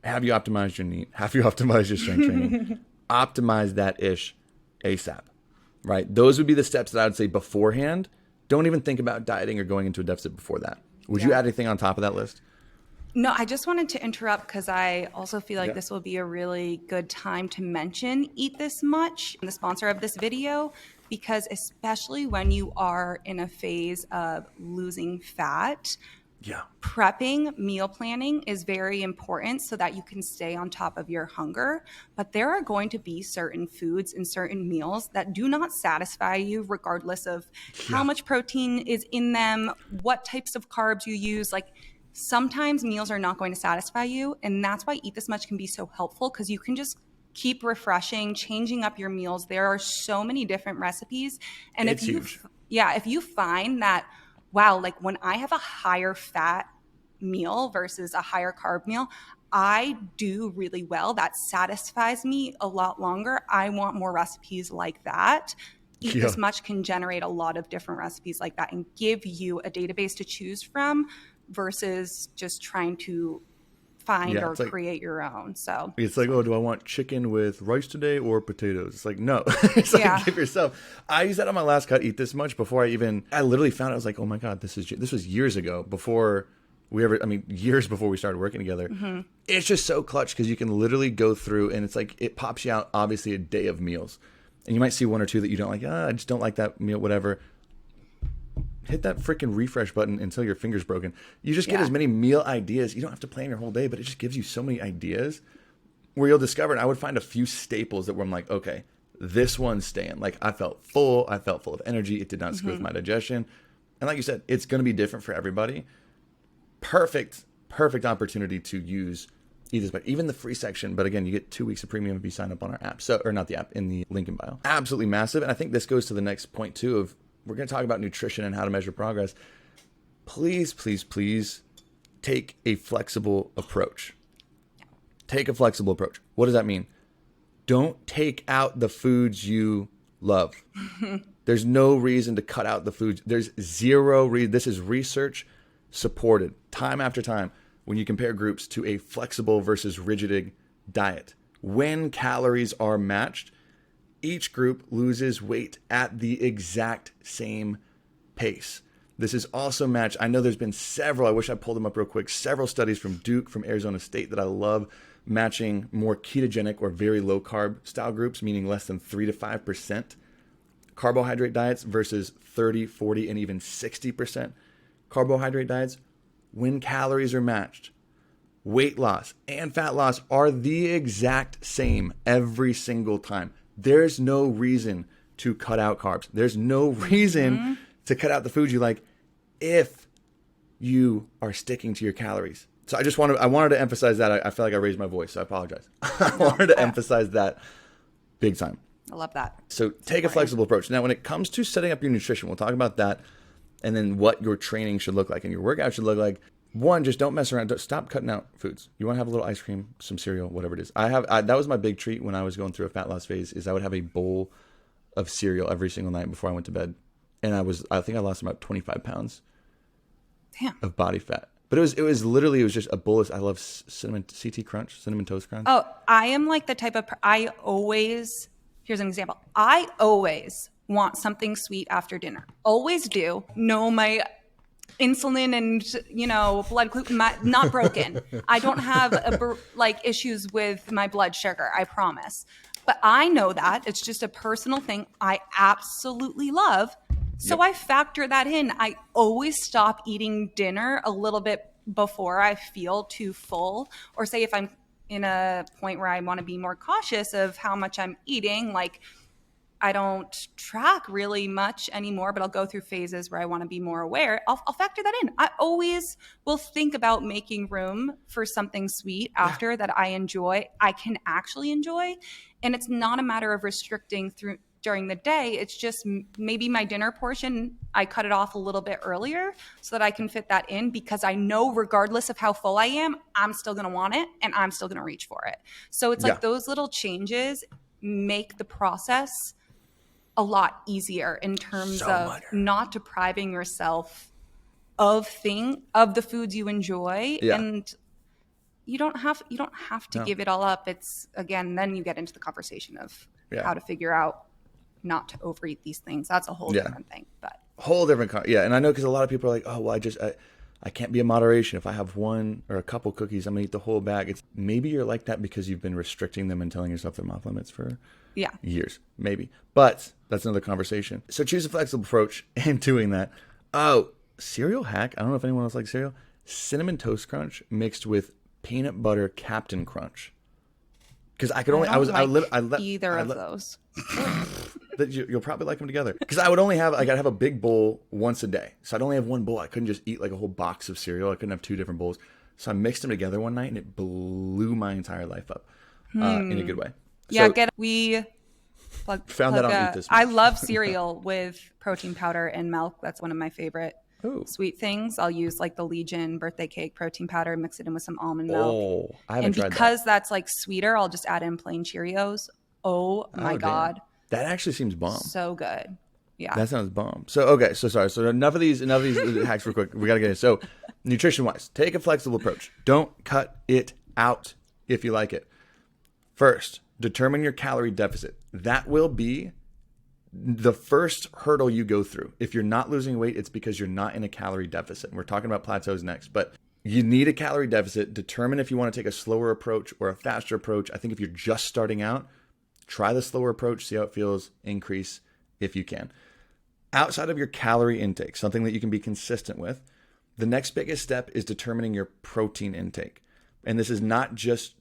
Have you optimized your NEAT? Have you optimized your strength training? Optimize that ish ASAP, right? Those would be the steps that I would say beforehand. Don't even think about dieting or going into a deficit before that. Would you add anything on top of that list? No, I just wanted to interrupt because I also feel like this will be a really good time to mention Eat This Much, the sponsor of this video, because especially when you are in a phase of losing fat, prepping, meal planning is very important so that you can stay on top of your hunger. But there are going to be certain foods and certain meals that do not satisfy you regardless of how much protein is in them, what types of carbs you use. Like, sometimes meals are not going to satisfy you, and that's why Eat This Much can be so helpful, because you can just keep refreshing, changing up your meals. There are so many different recipes, and if you find that, wow, like when I have a higher fat meal versus a higher carb meal, I do really well. That satisfies me a lot longer. I want more recipes like that. Eat This Much can generate a lot of different recipes like that and give you a database to choose from, versus just trying to find or create your own. So it's like, oh, do I want chicken with rice today or potatoes? It's like, no. It's like, give yourself. I used that on my last cut, Eat This Much, before I literally found it. I was like, oh my God, this was years ago, years before we started working together. Mm-hmm. It's just so clutch because you can literally go through and it's like, it pops you out, obviously, a day of meals. And you might see one or two that you don't like. I just don't like that meal, whatever. Hit that freaking refresh button until your finger's broken. You just get as many meal ideas. You don't have to plan your whole day, but it just gives you so many ideas where you'll discover. And I would find a few staples that where I'm like, okay, this one's staying. Like I felt full of energy. It did not screw with my digestion. And like you said, it's going to be different for everybody. Perfect opportunity to use Eat This Much. Even the free section. But again, you get 2 weeks of premium if you sign up on our app. So, or not the app, in the link in bio. Absolutely massive. And I think this goes to the next point too of, we're going to talk about nutrition and how to measure progress. please, please, please take a flexible approach. Take a flexible approach. What does that mean? Don't take out the foods you love. There's no reason to cut out the foods. There's zero reason. This is research supported time after time when you compare groups to a flexible versus rigid diet. When calories are matched, each group loses weight at the exact same pace. This is also matched. I know there's been several, I wish I pulled them up real quick, several studies from Duke, from Arizona State that I love, matching more ketogenic or very low carb style groups, meaning less than 3 to 5% carbohydrate diets versus 30, 40, and even 60% carbohydrate diets. When calories are matched, weight loss and fat loss are the exact same every single time. There's no reason to cut out carbs. There's no reason to cut out the foods you like if you are sticking to your calories. So I wanted to emphasize that. I feel like I raised my voice, so I apologize. I wanted to emphasize that big time. I love that. So take a flexible approach. Now, when it comes to setting up your nutrition, we'll talk about that and then what your training should look like and your workout should look like. One, just don't mess around. Stop cutting out foods. You want to have a little ice cream, some cereal, whatever it is. That was my big treat when I was going through a fat loss phase, is I would have a bowl of cereal every single night before I went to bed. And I think I lost about 25 pounds of body fat. But it was just a bolus. I love cinnamon toast crunch. Oh, I am like the type of, here's an example. I always want something sweet after dinner. Always do. No, my insulin and, blood gluten, not broken. I don't have issues with my blood sugar, I promise. But I know that it's just a personal thing I absolutely love. So I factor that in. I always stop eating dinner a little bit before I feel too full, or say if I'm in a point where I want to be more cautious of how much I'm eating, like I don't track really much anymore, but I'll go through phases where I want to be more aware. I'll factor that in. I always will think about making room for something sweet after that I can actually enjoy. And it's not a matter of restricting during the day. It's just maybe my dinner portion, I cut it off a little bit earlier so that I can fit that in, because I know regardless of how full I am, I'm still going to want it and I'm still going to reach for it. So it's like those little changes make the process a lot easier in terms of not depriving yourself of the foods you enjoy. And you don't have to give it all up. It's, again, then you get into the conversation of how to figure out not to overeat these things. That's a whole different thing, but whole different. And I know, because a lot of people are like, oh, well, I can't be in moderation. If I have one or a couple cookies, I'm gonna eat the whole bag. It's maybe you're like that because you've been restricting them and telling yourself they're off limits for years, maybe. But that's another conversation. So choose a flexible approach in doing that. Oh, cereal hack. I don't know if anyone else likes cereal. Cinnamon Toast Crunch mixed with peanut butter Captain Crunch. Because I could only, either of those. You'll probably like them together. Because I would only have, I'd have a big bowl once a day. So I'd only have one bowl. I couldn't just eat like a whole box of cereal. I couldn't have two different bowls. So I mixed them together one night and it blew my entire life up in a good way. Yeah, we found that on Eat This. I love cereal with protein powder and milk. That's one of my favorite sweet things. I'll use like the Legion birthday cake protein powder, mix it in with some almond milk. Oh, I haven't tried that. And because that's like sweeter, I'll just add in plain Cheerios. Oh my God. Damn. That actually seems bomb. So good. Yeah. That sounds bomb. So, okay. So sorry. So enough of these hacks real quick. We got to get in. So nutrition wise, take a flexible approach. Don't cut it out if you like it. First, determine your calorie deficit. That will be the first hurdle you go through. If you're not losing weight, it's because you're not in a calorie deficit. And we're talking about plateaus next, but you need a calorie deficit. Determine if you want to take a slower approach or a faster approach. I think if you're just starting out, try the slower approach, see how it feels, increase if you can. Outside of your calorie intake, something that you can be consistent with, the next biggest step is determining your protein intake. And this is not just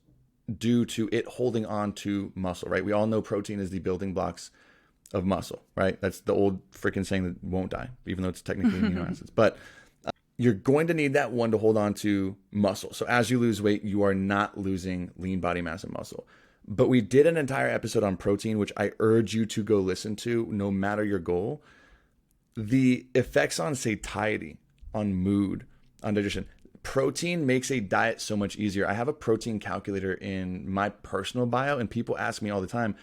due to it holding on to muscle, right? We all know protein is the building blocks of muscle, right? That's the old freaking saying that won't die, even though it's technically amino acids. But you're going to need that one to hold on to muscle. So as you lose weight, you are not losing lean body mass and muscle. But we did an entire episode on protein, which I urge you to go listen to, no matter your goal. The effects on satiety on mood, on digestion. Protein makes a diet so much easier. I have a protein calculator in my personal bio, and people ask me all the time,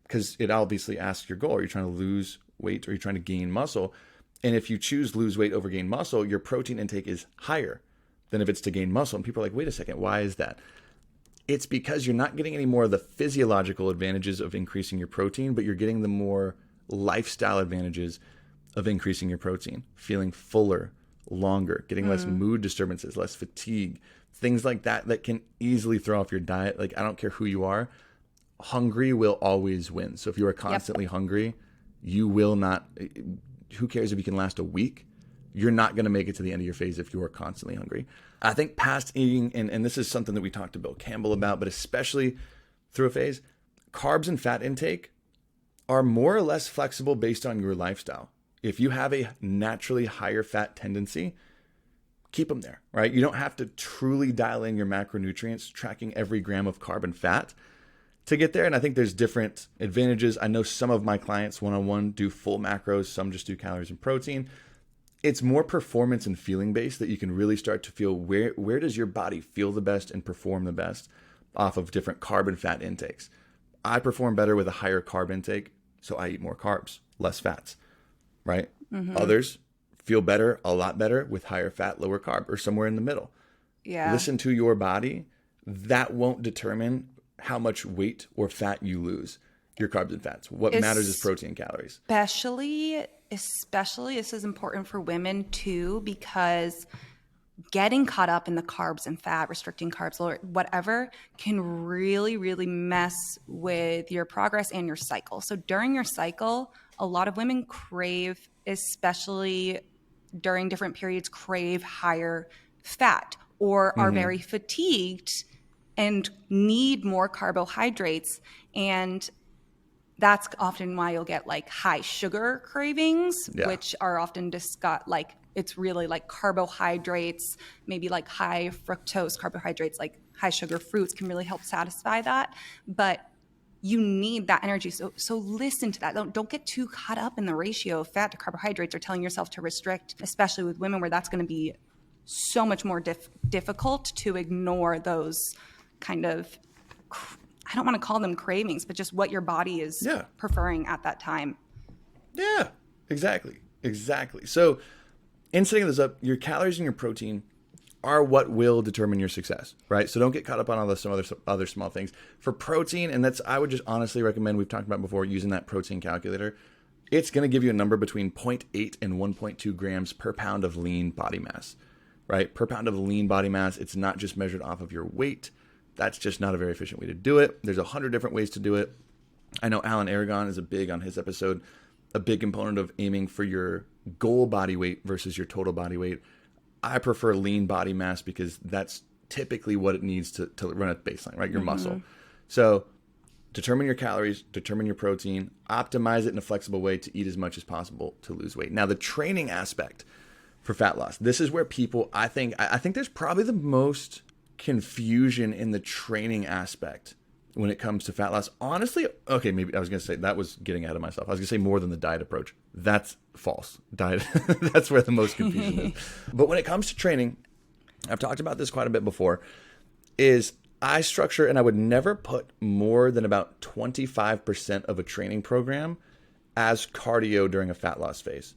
because it obviously asks your goal. Are you trying to lose weight or are you trying to gain muscle? And if you choose lose weight over gain muscle, your protein intake is higher than if it's to gain muscle. And people are like, wait a second, why is that? It's because you're not getting any more of the physiological advantages of increasing your protein, but you're getting the more lifestyle advantages of increasing your protein, feeling fuller, longer, getting less mood disturbances, less fatigue, things like that that can easily throw off your diet. Like, I don't care who you are, hungry will always win. So if you are constantly hungry, you will not, who cares if you can last a week? You're not going to make it to the end of your phase if you are constantly hungry. I think past eating, and this is something that we talked to Bill Campbell about, but especially through a phase, carbs and fat intake are more or less flexible based on your lifestyle. If you have a naturally higher fat tendency, keep them there, right? You don't have to truly dial in your macronutrients, tracking every gram of carb and fat to get there. And I think there's different advantages. I know some of my clients one-on-one do full macros, some just do calories and protein. It's more performance and feeling based that you can really start to feel where does your body feel the best and perform the best off of different carb and fat intakes. I perform better with a higher carb intake, so I eat more carbs, less fats, right? Others feel better, a lot better with higher fat, lower carb, or somewhere in the middle. Yeah. Listen to your body. That won't determine how much weight or fat you lose, your carbs and fats. What matters is protein and calories. Especially this is important for women too, because getting caught up in the carbs and fat, restricting carbs, or whatever, can really, really mess with your progress and your cycle. So during your cycle, a lot of women crave, especially during different periods, crave higher fat or are very fatigued and need more carbohydrates. And that's often why you'll get like high sugar cravings, which are often discussed, like it's really like carbohydrates, maybe like high fructose carbohydrates, like high sugar fruits can really help satisfy that. But you need that energy. So listen to that. Don't get too caught up in the ratio of fat to carbohydrates or telling yourself to restrict, especially with women where that's going to be so much more difficult to ignore those kind of, I don't want to call them cravings, but just what your body is preferring at that time. Yeah, exactly. So in setting this up, your calories and your protein are what will determine your success, right? So don't get caught up on all some other small things. For protein, and I would just honestly recommend, we've talked about before, using that protein calculator. It's going to give you a number between 0.8 and 1.2 grams per pound of lean body mass, right? Per pound of lean body mass. It's not just measured off of your weight. That's just not a very efficient way to do it. There's 100 different ways to do it. I know Alan Aragon is on his episode, a big component of aiming for your goal body weight versus your total body weight. I prefer lean body mass because that's typically what it needs to run at baseline, right? Your muscle. So determine your calories, determine your protein, optimize it in a flexible way to eat as much as possible to lose weight. Now, the training aspect for fat loss, this is where people, I think there's probably the most confusion in the training aspect when it comes to fat loss. Honestly, okay, maybe I was going to say that was getting ahead of myself. I was going to say more than the diet approach. That's false. Diet, that's where the most confusion is. But when it comes to training, I've talked about this quite a bit before, is I structure, and I would never put more than about 25% of a training program as cardio during a fat loss phase,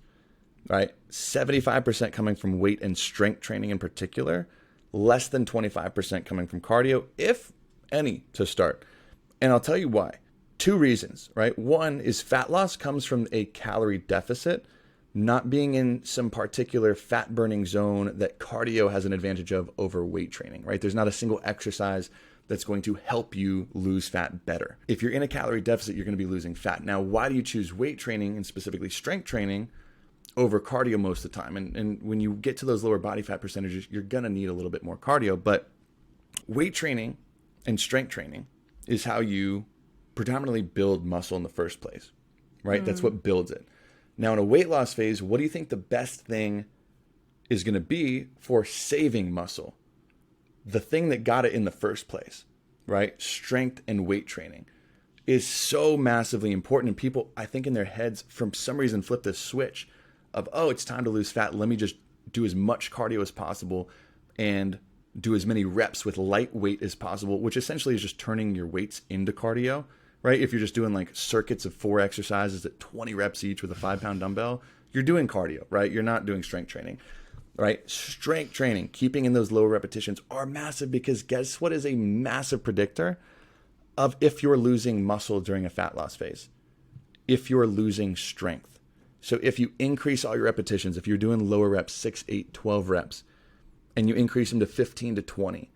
right? 75% coming from weight and strength training in particular, less than 25% coming from cardio, if any, to start. And I'll tell you why. 2 reasons, right? One is fat loss comes from a calorie deficit, not being in some particular fat burning zone that cardio has an advantage of over weight training, right? There's not a single exercise that's going to help you lose fat better. If you're in a calorie deficit, you're going to be losing fat. Now, why do you choose weight training and specifically strength training over cardio most of the time? And when you get to those lower body fat percentages, you're going to need a little bit more cardio. But weight training and strength training is how you predominantly build muscle in the first place, right? That's what builds it. Now, in a weight loss phase, what do you think the best thing is going to be for saving muscle? The thing that got it in the first place, right? Strength and weight training is so massively important. And people, I think in their heads, for some reason, flip this switch of, oh, it's time to lose fat. Let me just do as much cardio as possible and do as many reps with light weight as possible, which essentially is just turning your weights into cardio, right? If you're just doing like circuits of 4 exercises at 20 reps each with a 5-pound dumbbell, you're doing cardio, right? You're not doing strength training, right? Strength training, keeping in those lower repetitions are massive, because guess what is a massive predictor of if you're losing muscle during a fat loss phase? If you're losing strength. So if you increase all your repetitions, if you're doing lower reps, 6, 8, 12 reps, and you increase them to 15 to 20,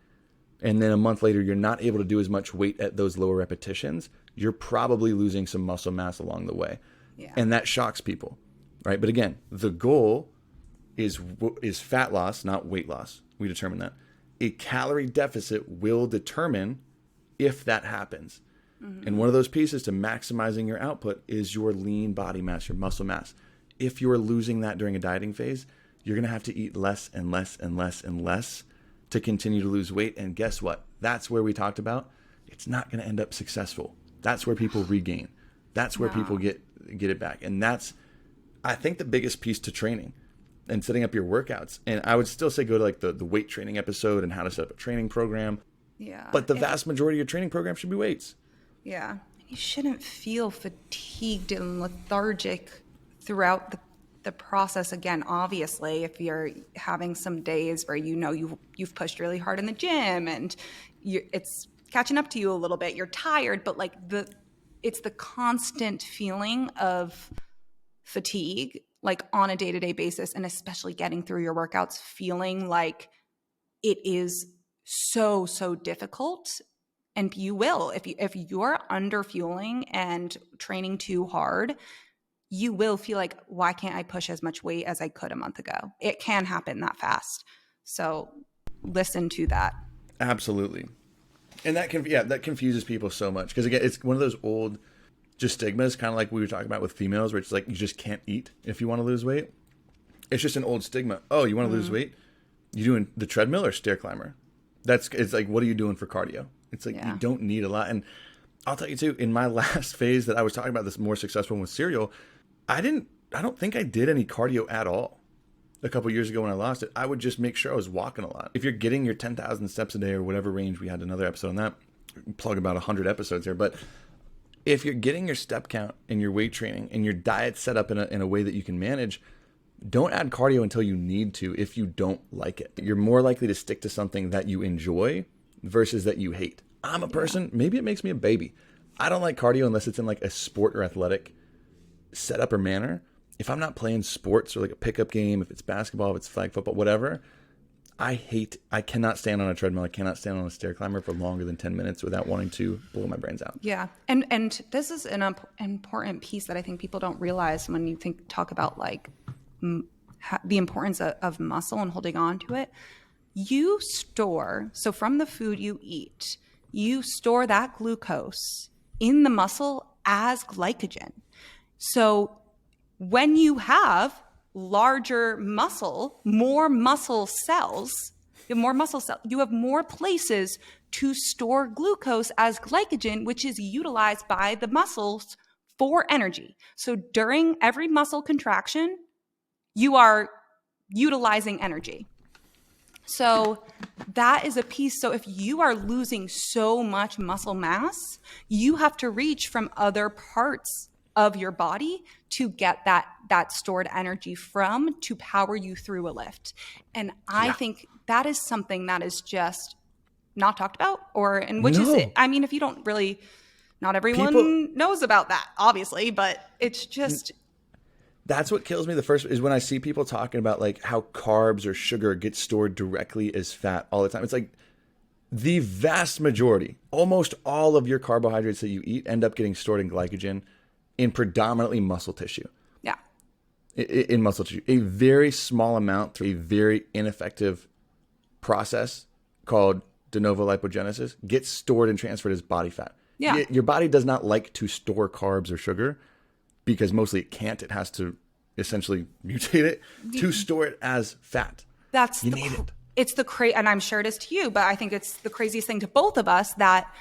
and then a month later you're not able to do as much weight at those lower repetitions, you're probably losing some muscle mass along the way. Yeah. And that shocks people, right? But again, the goal is fat loss, not weight loss. We determine that. A calorie deficit will determine if that happens. Mm-hmm. And one of those pieces to maximizing your output is your lean body mass, your muscle mass. If you're losing that during a dieting phase, you're going to have to eat less and less and less and less to continue to lose weight. And guess what? That's where we talked about it's not going to end up successful. That's where people regain. That's where people get it back. And that's, I think, the biggest piece to training and setting up your workouts. And I would still say go to like the weight training episode and how to set up a training program. Yeah. But the vast majority of your training program should be weights. Yeah. You shouldn't feel fatigued and lethargic throughout the process. Again, obviously, if you're having some days where you've pushed really hard in the gym and it's catching up to you a little bit, you're tired, but like it's the constant feeling of fatigue, like on a day-to-day basis, and especially getting through your workouts feeling like it is so difficult. And you will, if you're under fueling and training too hard, you will feel like, why can't I push as much weight as I could a month ago? It can happen that fast. So listen to that. Absolutely. And that confuses people so much, because again, it's one of those old just stigmas, kind of like we were talking about with females, where it's like you just can't eat if you want to lose weight. It's just an old stigma. Oh, you want to lose weight? You doing the treadmill or stair climber? It's like, what are you doing for cardio? It's like, you don't need a lot. And I'll tell you too, in my last phase that I was talking about, this more successful one with cereal, I don't think I did any cardio at all. A couple years ago when I lost it, I would just make sure I was walking a lot. If you're getting your 10,000 steps a day or whatever range, we had another episode on that, plug about 100 episodes here. But if you're getting your step count and your weight training and your diet set up in a way that you can manage, don't add cardio until you need to if you don't like it. You're more likely to stick to something that you enjoy versus that you hate. I'm a person, maybe it makes me a baby. I don't like cardio unless it's in like a sport or athletic setup or manner. If I'm not playing sports or like a pickup game, if it's basketball, if it's flag football, whatever, I cannot stand on a treadmill. I cannot stand on a stair climber for longer than 10 minutes without wanting to blow my brains out. Yeah. And this is an important piece that I think people don't realize when you talk about like the importance of muscle and holding on to it. You store, so from the food you eat, you store that glucose in the muscle as glycogen. So when you have larger muscle, more muscle cells, you have more places to store glucose as glycogen, which is utilized by the muscles for energy. So during every muscle contraction, you are utilizing energy. So that is a piece. So if you are losing so much muscle mass, you have to reach from other parts of your body to get that stored energy from to power you through a lift. And I think that is something that is just not talked about, I mean, if you don't really, not everyone knows about that, obviously, but it's just. That's what kills me the first is when I see people talking about like how carbs or sugar get stored directly as fat all the time. It's like the vast majority, almost all of your carbohydrates that you eat end up getting stored in glycogen in predominantly muscle tissue. Yeah. In muscle tissue. A very small amount through a very ineffective process called de novo lipogenesis gets stored and transferred as body fat. Yeah. Your body does not like to store carbs or sugar because mostly it can't. It has to essentially mutate it to store it as fat. You need it. It's and I'm sure it is to you, but I think it's the craziest thing to both of us that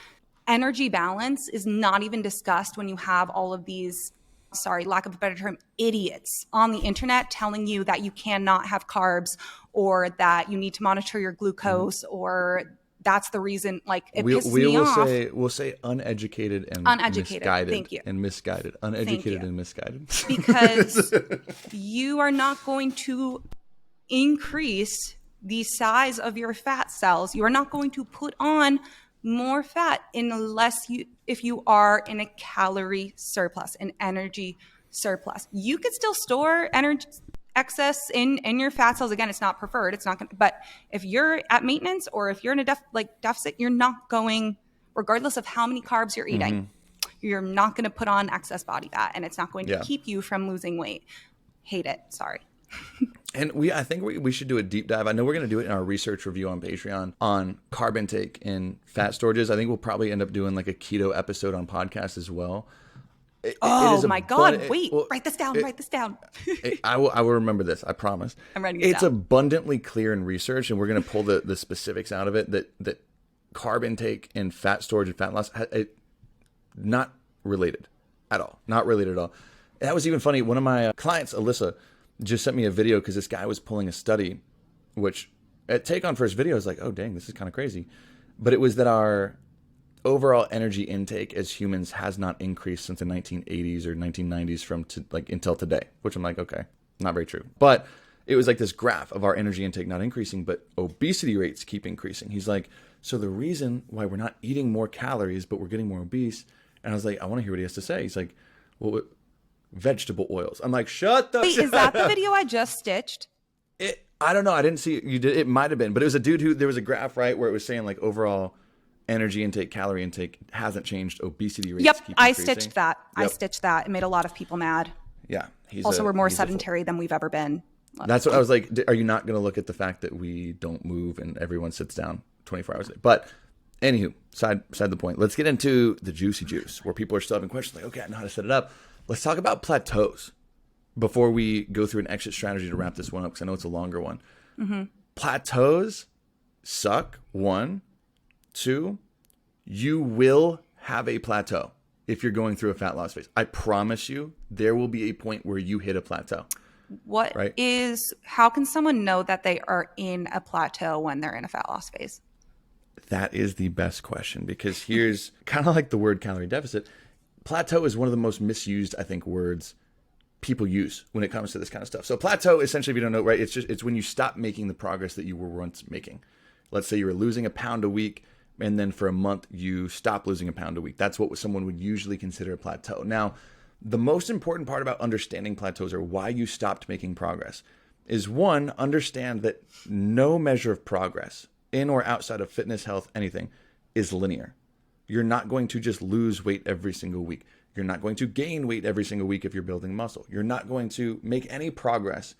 energy balance is not even discussed when you have all of these sorry, lack of a better term, idiots on the internet telling you that you cannot have carbs or that you need to monitor your glucose or that's the reason, like, it pisses me off. We'll say uneducated and Uneducated. misguided. Thank you. And misguided. Uneducated and misguided. Because you are not going to increase the size of your fat cells. You are not going to put on more fat if you are in a calorie surplus, an energy surplus. You could still store energy excess in your fat cells. Again, it's not preferred. It's not going to, but if you're at maintenance or if you're in a deficit, you're not going, regardless of how many carbs you're eating, you're not going to put on excess body fat, and it's not going to keep you from losing weight. Hate it. Sorry. And I think we should do a deep dive. I know we're going to do it in our research review on Patreon on carb intake and fat storages. I think we'll probably end up doing like a keto episode on podcast as well. My God. Write this down. Write this down. I will remember this. I promise. I'm writing it down. It's abundantly clear in research, and we're going to pull the specifics out of it, that carb intake and fat storage and fat loss, not related at all. Not related at all. That was even funny. One of my clients, Alyssa, just sent me a video because this guy was pulling a study, which at take on first video, I was like, oh, dang, this is kind of crazy. But it was that our overall energy intake as humans has not increased since the 1980s or 1990s until today, which I'm like, okay, not very true. But it was like this graph of our energy intake not increasing, but obesity rates keep increasing. He's like, so the reason why we're not eating more calories, but we're getting more obese. And I was like, I want to hear what he has to say. He's like, well, vegetable oils. I'm like, shut the Wait, is that the video I just stitched? I don't know. I didn't see it. You did. It might have been, but it was a dude who, there was a graph, right, where it was saying like overall energy intake, calorie intake hasn't changed. Obesity rates keep increasing. I stitched that. Yep. I stitched that. It made a lot of people mad. Yeah. We're more sedentary than we've ever been. That's what I was like. Are you not going to look at the fact that we don't move and everyone sits down 24 hours a day? But anywho, side the point. Let's get into the juicy juice, where people are still having questions like, okay, I know how to set it up. Let's talk about plateaus before we go through an exit strategy to wrap this one up, because I know it's a longer one. Mm-hmm. Plateaus suck. 1, 2, you will have a plateau if you're going through a fat loss phase. I promise you, there will be a point where you hit a plateau. How can someone know that they are in a plateau when they're in a fat loss phase? That is the best question, because here's kind of like the word calorie deficit. Plateau is one of the most misused, I think, words people use when it comes to this kind of stuff. So plateau, essentially, if you don't know, right, it's when you stop making the progress that you were once making. Let's say you were losing a pound a week, and then for a month you stop losing a pound a week. That's what someone would usually consider a plateau. Now, the most important part about understanding plateaus, or why you stopped making progress, is 1, understand that no measure of progress, in or outside of fitness, health, anything, is linear. You're not going to just lose weight every single week. You're not going to gain weight every single week if you're building muscle. You're not going to make any progress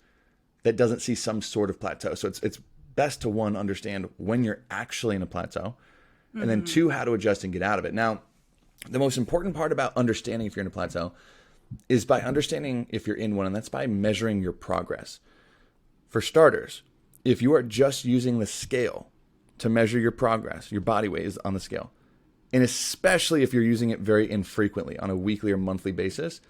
that doesn't see some sort of plateau. So it's best to, 1, understand when you're actually in a plateau, and then 2, how to adjust and get out of it. Now, the most important part about understanding if you're in a plateau is by understanding if you're in one, and that's by measuring your progress. For starters, if you are just using the scale to measure your progress, your body weight is on the scale, and especially if you're using it very infrequently on a weekly or monthly basis,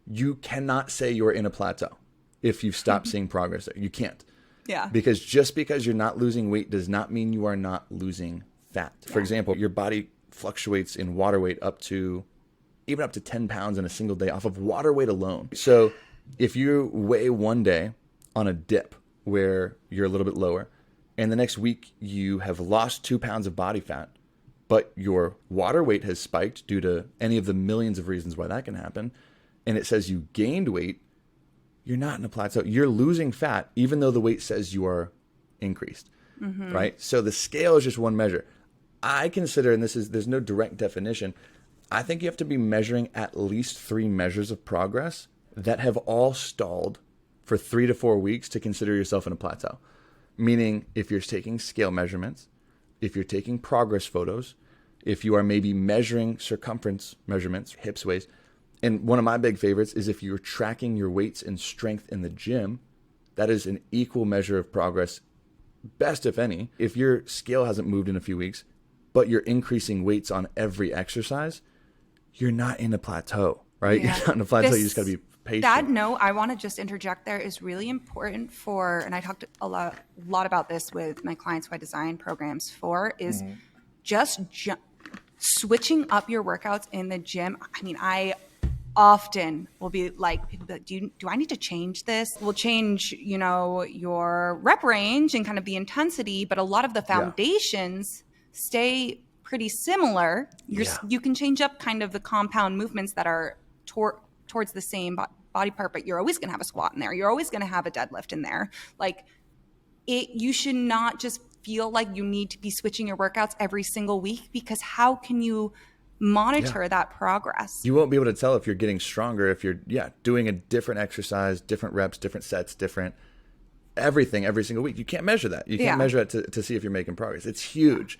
you cannot say you're in a plateau if you've stopped seeing progress there. You can't. Yeah. Because just because you're not losing weight does not mean you are not losing fat. Yeah. For example, your body fluctuates in water weight even up to 10 pounds in a single day off of water weight alone. So if you weigh one day on a dip where you're a little bit lower, and the next week you have lost 2 pounds of body fat, but your water weight has spiked due to any of the millions of reasons why that can happen, and it says you gained weight, you're not in a plateau. You're losing fat, even though the weight says you are increased, right? So the scale is just one measure. I consider, and there's no direct definition, I think you have to be measuring at least 3 measures of progress that have all stalled for 3 to 4 weeks to consider yourself in a plateau. Meaning, if you're taking scale measurements, if you're taking progress photos, if you are maybe measuring circumference measurements, hips, waist, and one of my big favorites is if you're tracking your weights and strength in the gym, that is an equal measure of progress, best if any. If your scale hasn't moved in a few weeks, but you're increasing weights on every exercise, you're not in a plateau. right? Yeah. You're not in a plateau. You just got to be patient. That note, I want to just interject there, is really important for, and I talked a lot about this with my clients who I design programs for, is just switching up your workouts in the gym. I mean, I often will be like, people be like, do I need to change this? We'll change, your rep range and kind of the intensity, but a lot of the foundations stay pretty similar. You can change up kind of the compound movements that are towards the same body part, but you're always going to have a squat in there. You're always going to have a deadlift in there. Like you should not just feel like you need to be switching your workouts every single week, because how can you monitor that progress? You won't be able to tell if you're getting stronger if you're doing a different exercise, different reps, different sets, different everything every single week. You can't measure that. You can't measure that to see if you're making progress. It's huge.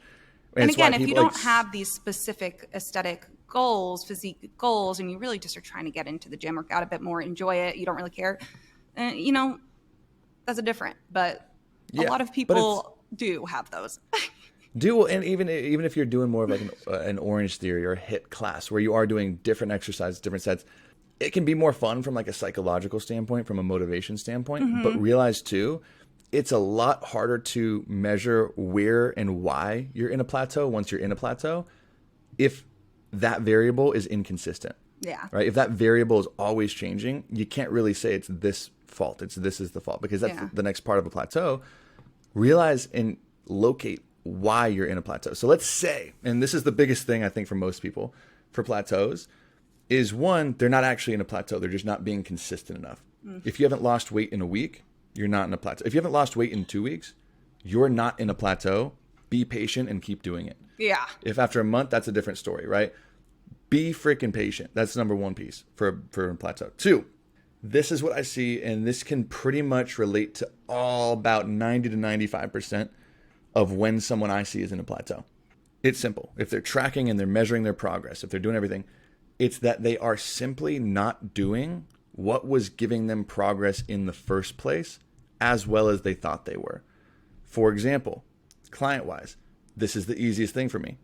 And again, if you don't have these specific aesthetic goals, physique goals, and you really just are trying to get into the gym, work out a bit more, enjoy it, you don't really care, that's a different. But a lot of people do have those. And even if you're doing more of like an Orange Theory or a HIIT class where you are doing different exercises, different sets, it can be more fun from like a psychological standpoint, from a motivation standpoint. But realize too, it's a lot harder to measure where and why you're in a plateau once you're in a plateau if that variable is inconsistent. Yeah. Right? If that variable is always changing, you can't really say it's this fault. This is the fault, because that's the next part of a plateau. Realize and locate why you're in a plateau. So let's say, and this is the biggest thing I think for most people for plateaus, is one, they're not actually in a plateau. They're just not being consistent enough. If you haven't lost weight in a week, you're not in a plateau. If you haven't lost weight in 2 weeks, you're not in a plateau. Be patient and keep doing it. Yeah. If after a month, that's a different story, right? Be freaking patient. That's number one piece for a plateau. 2, this is what I see, and this can pretty much relate to all about 90 to 95% of when someone I see is in a plateau. It's simple. If they're tracking and they're measuring their progress, if they're doing everything, it's that they are simply not doing what was giving them progress in the first place as well as they thought they were. For example, client-wise, this is the easiest thing for me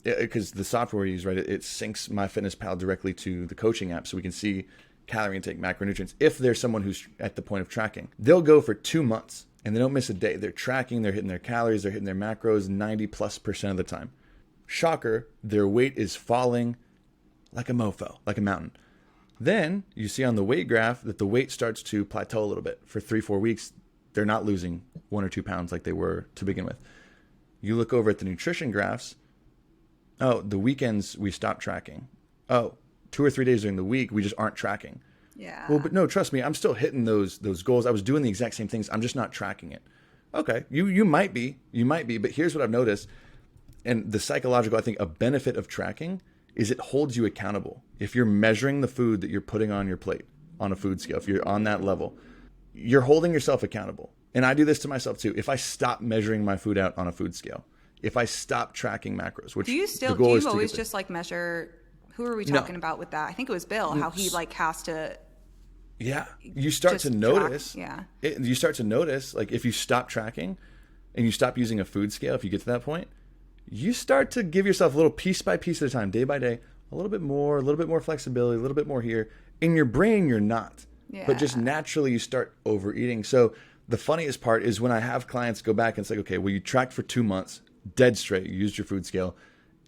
because the software we use, right, it syncs MyFitnessPal directly to the coaching app so we can see calorie intake, macronutrients. If there's someone who's at the point of tracking, they'll go for 2 months and they don't miss a day. They're tracking, they're hitting their calories, they're hitting their macros 90+% of the time. Shocker, their weight is falling like a mofo, like a mountain. Then you see on the weight graph that the weight starts to plateau a little bit. For 3-4 weeks, they're not losing 1 or 2 pounds like they were to begin with. You look over at the nutrition graphs. Oh, the weekends we stopped tracking. Oh, 2 or 3 days during the week, we just aren't tracking. Yeah. Well, but no, trust me, I'm still hitting those goals. I was doing the exact same things. I'm just not tracking it. Okay, you might be, but here's what I've noticed. And the psychological, I think, a benefit of tracking is it holds you accountable. If you're measuring the food that you're putting on your plate on a food scale, if you're on that level, you're holding yourself accountable. And I do this to myself too. If I stop measuring my food out on a food scale, if I stop tracking macros, which do you always just like measure? Who are we talking about with that? I think it was Bill. How he like has to. Yeah, you start to notice. You start to notice, like if you stop tracking, and you stop using a food scale, if you get to that point, you start to give yourself a little piece by piece at a time, day by day, a little bit more flexibility, a little bit more here. In your brain, you're not. Yeah. But just naturally, you start overeating. So the funniest part is when I have clients go back and say, okay, well, you tracked for 2 months, dead straight, you used your food scale,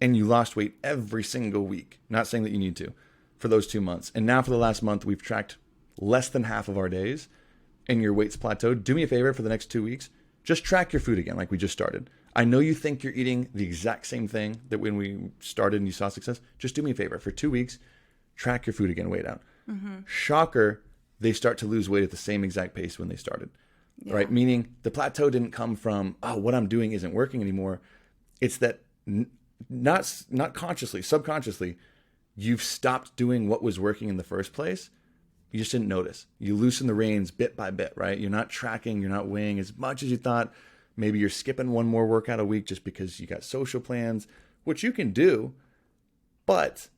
and you lost weight every single week. Not saying that you need to for those 2 months. And now for the last month, we've tracked less than half of our days, and your weight's plateaued. Do me a favor for the next 2 weeks. Just track your food again like we just started. I know you think you're eating the exact same thing that when we started and you saw success. Just do me a favor. For 2 weeks, track your food again, weigh it out. Mm-hmm. Shocker, they start to lose weight at the same exact pace when they started. Yeah. Right? Meaning the plateau didn't come from, oh, what I'm doing isn't working anymore. It's that not consciously, subconsciously, you've stopped doing what was working in the first place. You just didn't notice. You loosen the reins bit by bit, right? You're not tracking, you're not weighing as much as you thought. Maybe you're skipping one more workout a week just because you got social plans, which you can do, but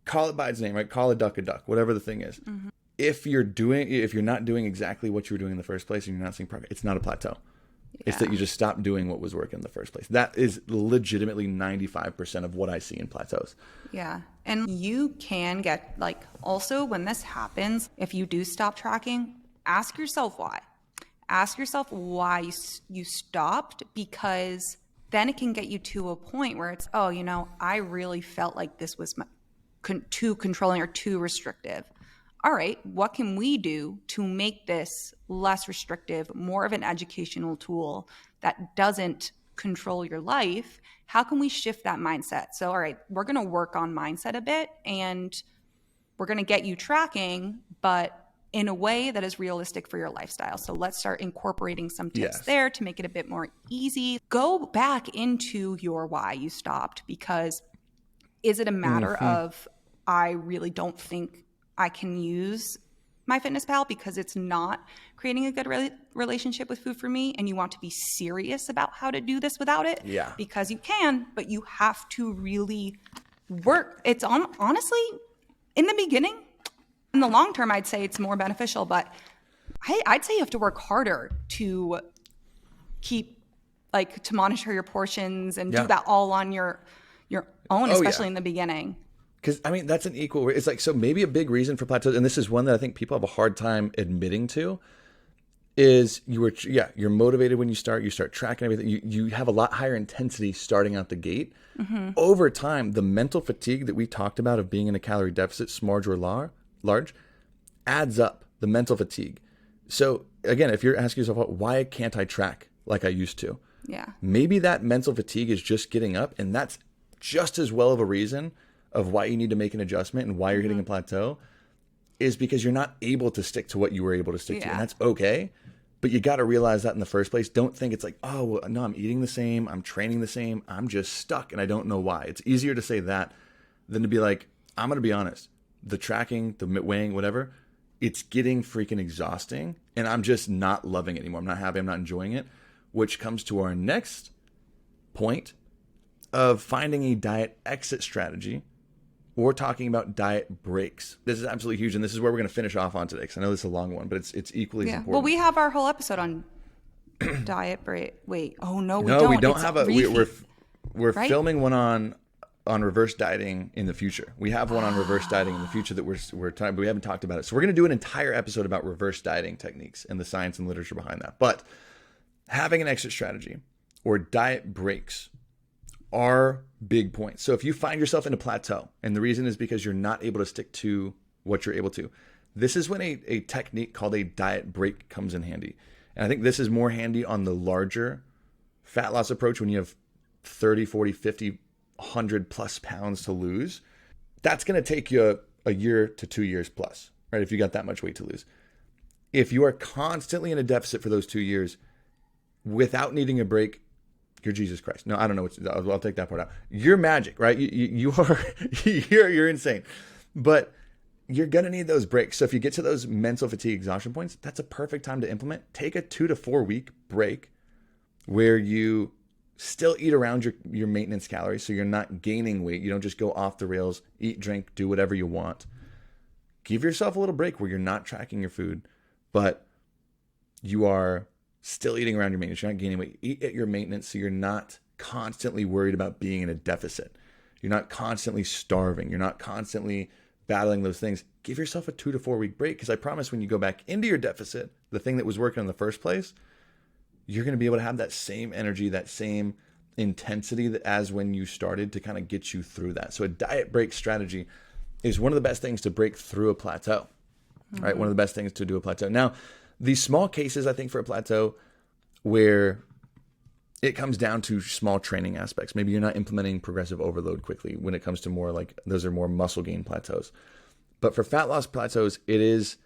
call it by its name, right? Call a duck, whatever the thing is. Mm-hmm. If you're not doing exactly what you were doing in the first place and you're not seeing progress, it's not a plateau. It's that you just stopped doing what was working in the first place. That is legitimately 95% of what I see in plateaus. Yeah. And you can get, like, also when this happens, if you do stop tracking, ask yourself why. Ask yourself why you stopped, because then it can get you to a point where it's, oh, I really felt like this was too controlling or too restrictive. All right, what can we do to make this less restrictive, more of an educational tool that doesn't control your life? How can we shift that mindset? So, all right, we're going to work on mindset a bit, and we're going to get you tracking, but in a way that is realistic for your lifestyle. So let's start incorporating some tips there to make it a bit more easy. Go back into your why you stopped, because is it a matter of, I really don't think I can use MyFitnessPal because it's not creating a good relationship with food for me, and you want to be serious about how to do this without it? Yeah. Because you can, but you have to really work. It's honestly, in the beginning, in the long term, I'd say it's more beneficial, but I'd say you have to work harder to keep, like, to monitor your portions and do that all on your own, especially in the beginning. Because, I mean, that's an equal, it's like, so maybe a big reason for plateaus, and this is one that I think people have a hard time admitting to, is you're motivated when you start tracking everything. You have a lot higher intensity starting out the gate. Over time, the mental fatigue that we talked about of being in a calorie deficit, small or large, adds up, the mental fatigue. So again, if you're asking yourself, why can't I track like I used to? Yeah. Maybe that mental fatigue is just getting up, and that's just as well of a reason of why you need to make an adjustment and why you're hitting a plateau, is because you're not able to stick to what you were able to stick to. And that's okay. But you got to realize that in the first place. Don't think it's like, oh, well, no, I'm eating the same, I'm training the same, I'm just stuck and I don't know why. It's easier to say that than to be like, I'm going to be honest, the tracking, the weighing, whatever, it's getting freaking exhausting and I'm just not loving it anymore. I'm not happy, I'm not enjoying it, which comes to our next point of finding a diet exit strategy. We're talking about diet breaks. This is absolutely huge, and this is where we're going to finish off on today, because I know this is a long one, but it's equally as important. Well, we have our whole episode on diet break. Wait, oh no, we no, don't. We don't it's have we're right? Filming one on reverse dieting in the future. We have one on reverse dieting in the future that we're talking, but we haven't talked about it. So we're going to do an entire episode about reverse dieting techniques and the science and literature behind that. But having an exit strategy or diet breaks are big points. So if you find yourself in a plateau, and the reason is because you're not able to stick to what you're able to, this is when a technique called a diet break comes in handy. And I think this is more handy on the larger fat loss approach when you have 30, 40, 50, 100 plus pounds to lose. That's going to take you a year to 2 years plus, right? If you got that much weight to lose. If you are constantly in a deficit for those 2 years without needing a break, you're Jesus Christ. No, I don't know I'll take that part out. You're magic, right? You are, you're insane. But you're going to need those breaks. So if you get to those mental fatigue exhaustion points, that's a perfect time to implement. Take a 2 to 4 week break where you still eat around your maintenance calories. So you're not gaining weight. You don't just go off the rails, eat, drink, do whatever you want. Give yourself a little break where you're not tracking your food, but you are still eating around your maintenance. You're not gaining weight. Eat at your maintenance so you're not constantly worried about being in a deficit. You're not constantly starving. You're not constantly battling those things. Give yourself a 2 to 4 week break, because I promise when you go back into your deficit, the thing that was working in the first place, you're going to be able to have that same energy, that same intensity as when you started to kind of get you through that. So a diet break strategy is one of the best things to break through a plateau, right? One of the best things to do a plateau. Now, these small cases, I think, for a plateau where it comes down to small training aspects. Maybe you're not implementing progressive overload quickly when it comes to more like, those are more muscle gain plateaus. But for fat loss plateaus, it is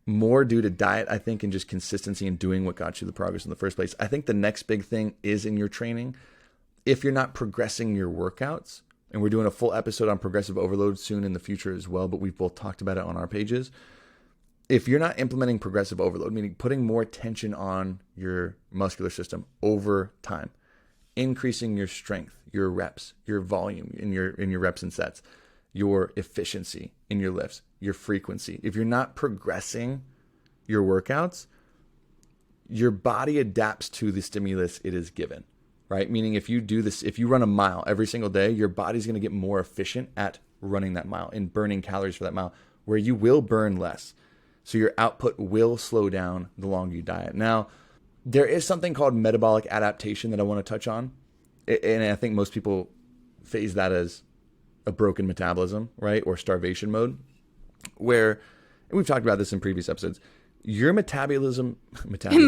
more due to diet, I think, and just consistency in doing what got you the progress in the first place. I think the next big thing is in your training. If you're not progressing your workouts, and we're doing a full episode on progressive overload soon in the future as well, but we've both talked about it on our pages. If you're not implementing progressive overload, meaning putting more tension on your muscular system over time, increasing your strength, your reps, your volume in your reps and sets, your efficiency in your lifts, your frequency. If you're not progressing your workouts, your body adapts to the stimulus it is given, right? Meaning if you run a mile every single day, your body's going to get more efficient at running that mile and burning calories for that mile, where you will burn less. So your output will slow down the longer you diet. Now, there is something called metabolic adaptation that I want to touch on. And I think most people phase that as a broken metabolism, right? Or starvation mode, where, and we've talked about this in previous episodes, your metabolism, your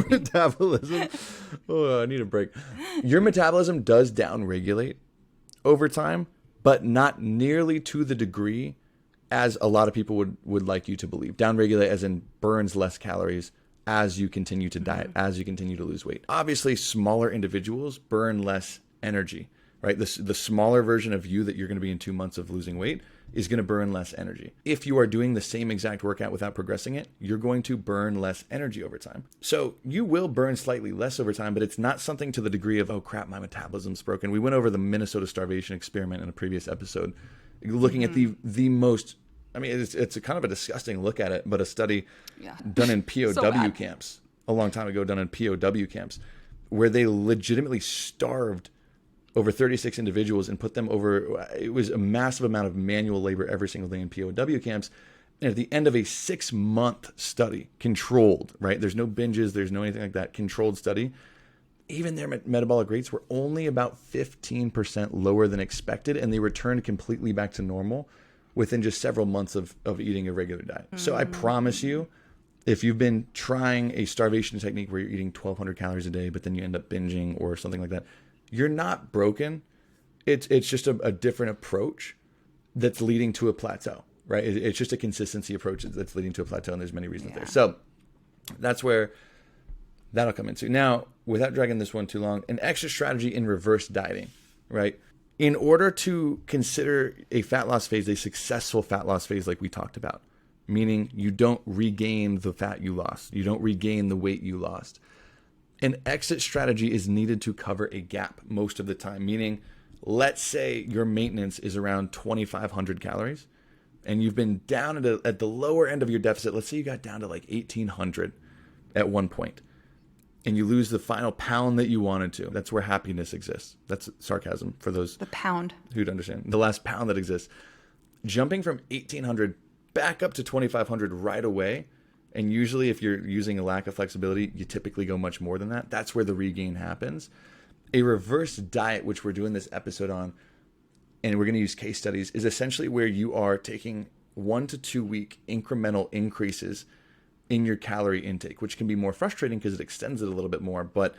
metabolism, oh, I need a break. Your metabolism does downregulate over time, but not nearly to the degree as a lot of people would like you to believe. Downregulate as in burns less calories as you continue to diet, as you continue to lose weight. Obviously, smaller individuals burn less energy, right? The smaller version of you that you're going to be in 2 months of losing weight is going to burn less energy. If you are doing the same exact workout without progressing it, you're going to burn less energy over time. So you will burn slightly less over time, but it's not something to the degree of, oh crap, my metabolism's broken. We went over the Minnesota starvation experiment in a previous episode, looking at the most, I mean, it's a kind of a disgusting look at it, but a study done in POW camps a long time ago, done in POW camps, where they legitimately starved over 36 individuals and put them over, it was a massive amount of manual labor every single day in POW camps. And at the end of a 6-month study, controlled, right? There's no binges, there's no anything like that, controlled study. Even their metabolic rates were only about 15% lower than expected, and they returned completely back to normal within just several months of eating a regular diet. So I promise you, if you've been trying a starvation technique where you're eating 1,200 calories a day, but then you end up binging or something like that, you're not broken. It's just a different approach that's leading to a plateau, right? It's just a consistency approach that's leading to a plateau, and there's many reasons there. So that's where that'll come into. Now, without dragging this one too long, an extra strategy in reverse dieting, right? In order to consider a fat loss phase a successful fat loss phase like we talked about, meaning you don't regain the fat you lost, you don't regain the weight you lost, an exit strategy is needed to cover a gap most of the time, meaning let's say your maintenance is around 2,500 calories and you've been down at the lower end of your deficit. Let's say you got down to like 1,800 at one point and you lose the final pound that you wanted to. That's where happiness exists. That's sarcasm for those the pound who'd understand. The last pound that exists. Jumping from 1,800 back up to 2,500 right away. And usually if you're using a lack of flexibility, you typically go much more than that. That's where the regain happens. A reverse diet, which we're doing this episode on, and we're going to use case studies, is essentially where you are taking 1 to 2 week incremental increases in your calorie intake, which can be more frustrating because it extends it a little bit more. But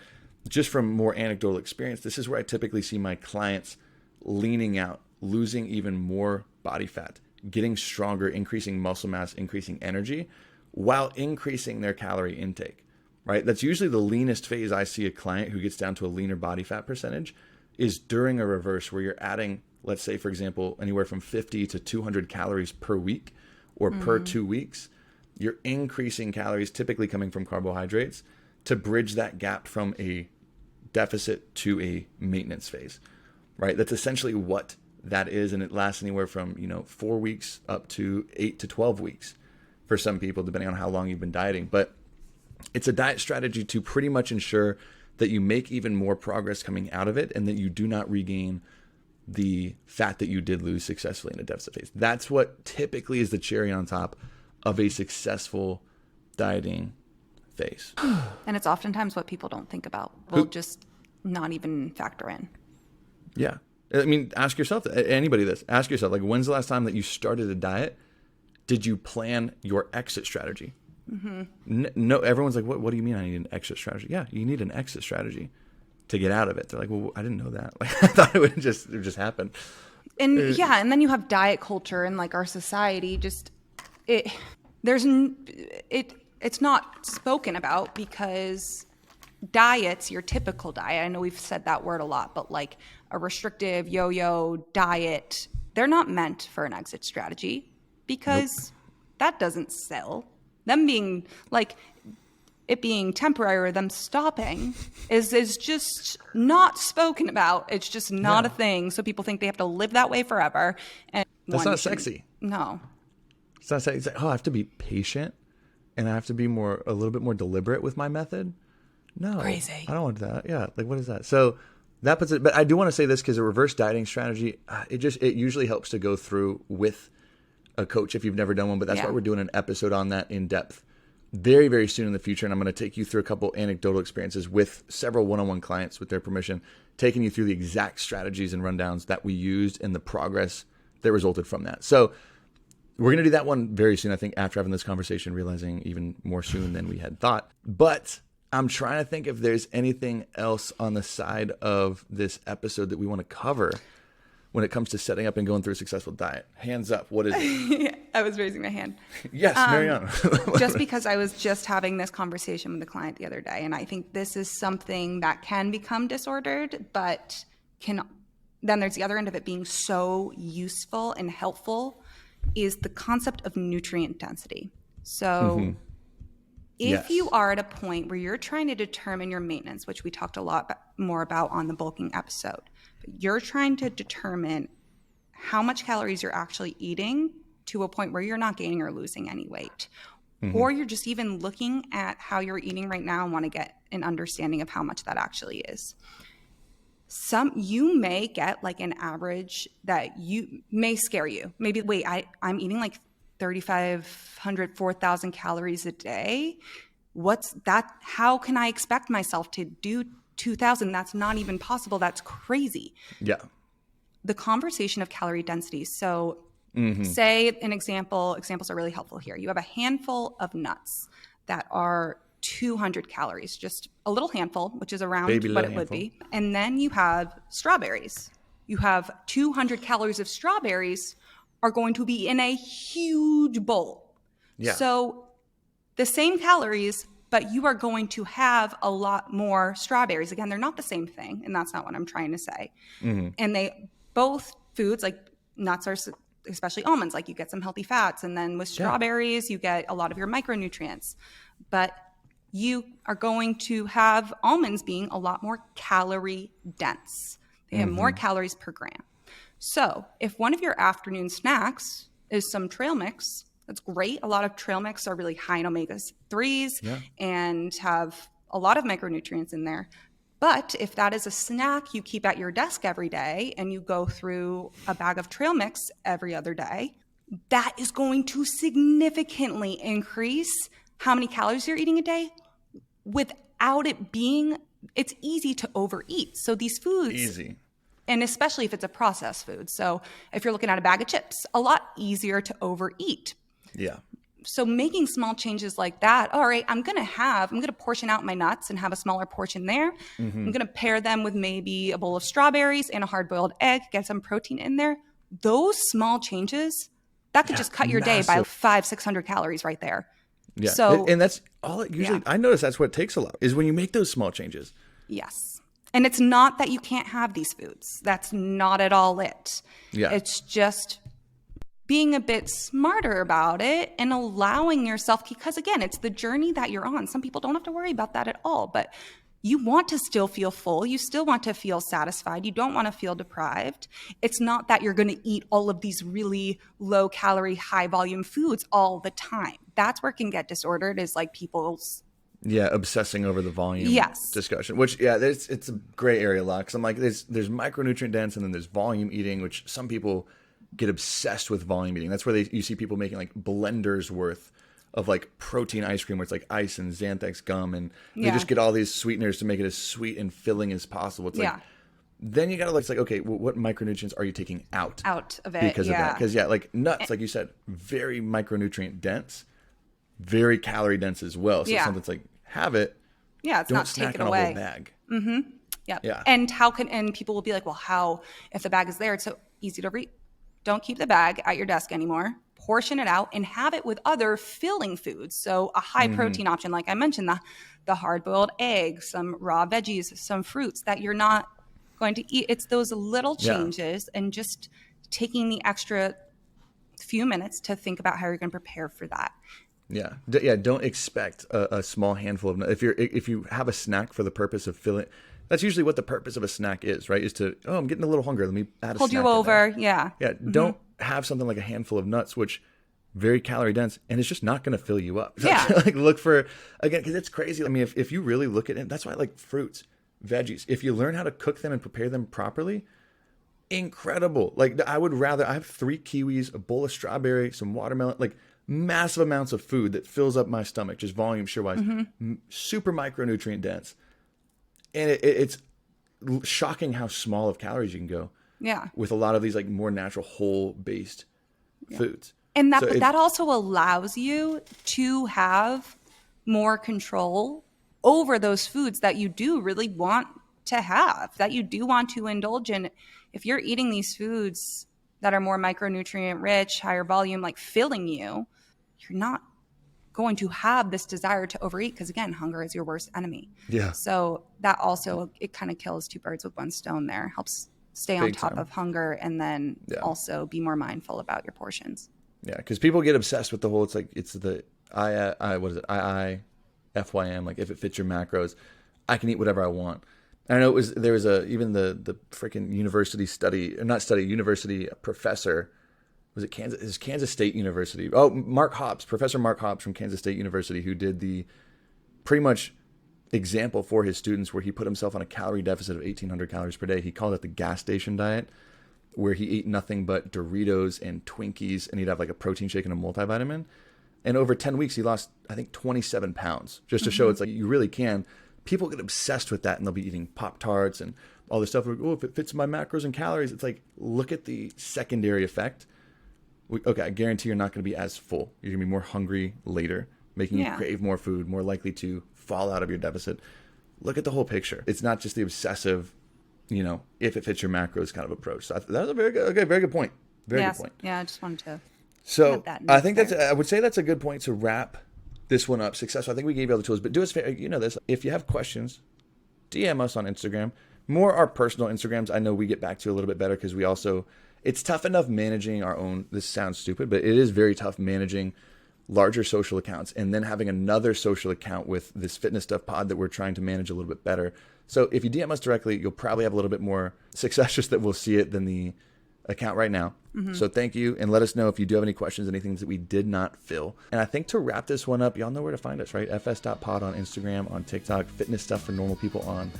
just from more anecdotal experience, this is where I typically see my clients leaning out, losing even more body fat, getting stronger, increasing muscle mass, increasing energy, while increasing their calorie intake, right? That's usually the leanest phase I see a client who gets down to a leaner body fat percentage is during a reverse where you're adding, let's say, for example, anywhere from 50 to 200 calories per week or per 2 weeks. You're increasing calories typically coming from carbohydrates to bridge that gap from a deficit to a maintenance phase, right? That's essentially what that is. And it lasts anywhere from, 4 weeks up to 8 to 12 weeks. For some people, depending on how long you've been dieting. But it's a diet strategy to pretty much ensure that you make even more progress coming out of it and that you do not regain the fat that you did lose successfully in a deficit phase. That's what typically is the cherry on top of a successful dieting phase. And it's oftentimes what people don't think about. We'll just not even factor in. Yeah. I mean, ask yourself, anybody this, ask yourself, like, when's the last time that you started a diet? Did you plan your exit strategy? No, everyone's like, what do you mean I need an exit strategy? Yeah, you need an exit strategy to get out of it. They're like, well, I didn't know that. Like, I thought it would just happen. And and then you have diet culture and like our society, it's not spoken about because diets, your typical diet, I know we've said that word a lot, but like a restrictive yo-yo diet, they're not meant for an exit strategy. Because that doesn't sell. Them being like it being temporary or them stopping is just not spoken about. It's just not a thing. So people think they have to live that way forever. And that's not sexy. No. It's not sexy. It's like, oh, I have to be patient and I have to be a little bit more deliberate with my method. No, Crazy. I don't want that. Yeah. Like, what is that? So that puts it, but I do want to say this because a reverse dieting strategy, it usually helps to go through with a coach if you've never done one, but that's why we're doing an episode on that in depth very, very soon in the future. And I'm going to take you through a couple anecdotal experiences with several one-on-one clients with their permission, taking you through the exact strategies and rundowns that we used and the progress that resulted from that. So we're going to do that one very soon, I think, after having this conversation, realizing even more soon than we had thought. But I'm trying to think if there's anything else on the side of this episode that we want to cover when it comes to setting up and going through a successful diet. Hands up. What is it? I was raising my hand. Yes, Mariana. Just because I was just having this conversation with a client the other day, and I think this is something that can become disordered, but then there's the other end of it being so useful and helpful, is the concept of nutrient density. So if you are at a point where you're trying to determine your maintenance, which we talked a lot more about on the bulking episode, you're trying to determine how much calories you're actually eating to a point where you're not gaining or losing any weight. Or you're just even looking at how you're eating right now and want to get an understanding of how much that actually is. You may get like an average that you may scare you. Maybe, wait, I'm eating like 3,500, 4,000 calories a day. What's that? How can I expect myself to do 2,000? That's not even possible. That's crazy. Yeah. The conversation of calorie density. So say an examples are really helpful here. You have a handful of nuts that are 200 calories, just a little handful, which is around what it would be. And then you have strawberries. You have 200 calories of strawberries are going to be in a huge bowl. Yeah. So the same calories, but you are going to have a lot more strawberries. Again, they're not the same thing, and that's not what I'm trying to say. And both foods, like nuts are, especially almonds, like you get some healthy fats, and then with strawberries, you get a lot of your micronutrients. But you are going to have almonds being a lot more calorie dense. They have more calories per gram. So if one of your afternoon snacks is some trail mix, that's great. A lot of trail mix are really high in omega-3s and have a lot of micronutrients in there. But if that is a snack you keep at your desk every day and you go through a bag of trail mix every other day, that is going to significantly increase how many calories you're eating a day without it being, it's easy to overeat. So these foods. Easy. And especially if it's a processed food. So if you're looking at a bag of chips, a lot easier to overeat. Yeah. So making small changes like that, all right, I'm going to portion out my nuts and have a smaller portion there. I'm going to pair them with maybe a bowl of strawberries and a hard-boiled egg, get some protein in there. Those small changes, that could just cut your day by 500-600 calories right there. Yeah. So, and that's all it usually, I notice that's what it takes a lot, is when you make those small changes. Yes. And it's not that you can't have these foods. That's not at all it. Yeah. It's just being a bit smarter about it and allowing yourself, because again, it's the journey that you're on. Some people don't have to worry about that at all, but you want to still feel full. You still want to feel satisfied. You don't want to feel deprived. It's not that you're going to eat all of these really low calorie, high volume foods all the time. That's where it can get disordered, is like people's obsessing over the volume discussion, which it's a gray area a lot, because I'm like, there's micronutrient dense and then there's volume eating, which some people get obsessed with volume eating. That's where you see people making like blenders worth of like protein ice cream, where it's like ice and Xanthix gum, and they just get all these sweeteners to make it as sweet and filling as possible. It's like, then you gotta look, it's like, okay, well, what micronutrients are you taking out of it because of that? Because like nuts, like you said, very micronutrient dense, very calorie dense as well. So something's like, have it. Yeah, it's don't not snack take it on away. A whole bag. Yeah. And people will be like, well, how, if the bag is there, it's so easy to read. Don't keep the bag at your desk anymore. Portion it out and have it with other filling foods. So a high protein option, like I mentioned, the hard-boiled egg, some raw veggies, some fruits that you're not going to eat. It's those little changes and just taking the extra few minutes to think about how you're going to prepare for that. Yeah. Don't expect a small handful of, if you have a snack for the purpose of filling, that's usually what the purpose of a snack is, right? Is to, I'm getting a little hungry. Let me add a snack. Hold you over. Yeah. Yeah. Don't have something like a handful of nuts, which very calorie dense, and it's just not going to fill you up. Yeah. Like look for, again, because it's crazy. I mean, if you really look at it, that's why I like fruits, veggies. If you learn how to cook them and prepare them properly, incredible. Like I have 3 kiwis, a bowl of strawberry, some watermelon, like massive amounts of food that fills up my stomach, just volume share wise, super micronutrient dense. And it's shocking how small of calories you can go. Yeah. With a lot of these like more natural whole based foods. And that also allows you to have more control over those foods that you do really want to have, that you do want to indulge in. If you're eating these foods that are more micronutrient rich, higher volume, like filling you, you're not going to have this desire to overeat because, again, hunger is your worst enemy. Yeah. So that also, it kind of kills 2 birds with 1 stone there. Helps stay on Big top time. of hunger and then also be more mindful about your portions. Yeah, because people get obsessed with the whole, it's the IIFYM, like if it fits your macros, I can eat whatever I want. And I know there was even the freaking university professor, was it Kansas State University? Oh, Professor Mark Hobbs from Kansas State University, who did the pretty much example for his students where he put himself on a calorie deficit of 1,800 calories per day. He called it the gas station diet, where he ate nothing but Doritos and Twinkies, and he'd have like a protein shake and a multivitamin. And over 10 weeks, he lost, I think, 27 pounds, just to show it's like you really can. People get obsessed with that, and they'll be eating Pop-Tarts and all this stuff. Like, oh, if it fits my macros and calories, it's like, look at the secondary effect. Okay, I guarantee you're not going to be as full. You're going to be more hungry later, making you crave more food, more likely to fall out of your deficit. Look at the whole picture. It's not just the obsessive, if it fits your macros kind of approach. So that was a very good point. Very good point. Yeah, I just wanted to. So I think I would say that's a good point to wrap this one up. Successful. I think we gave you all the tools, but do us a favor. You know this. If you have questions, DM us on Instagram. More our personal Instagrams. I know we get back to a little bit better because we also, it's tough enough managing our own, this sounds stupid, but it is very tough managing larger social accounts and then having another social account with this fitness stuff pod that we're trying to manage a little bit better. So if you DM us directly, you'll probably have a little bit more success just that we'll see it than the account right now. So thank you. And let us know if you do have any questions, anything that we did not fill. And I think to wrap this one up, y'all know where to find us, right? fs.pod on Instagram, on TikTok, fitness stuff for normal people on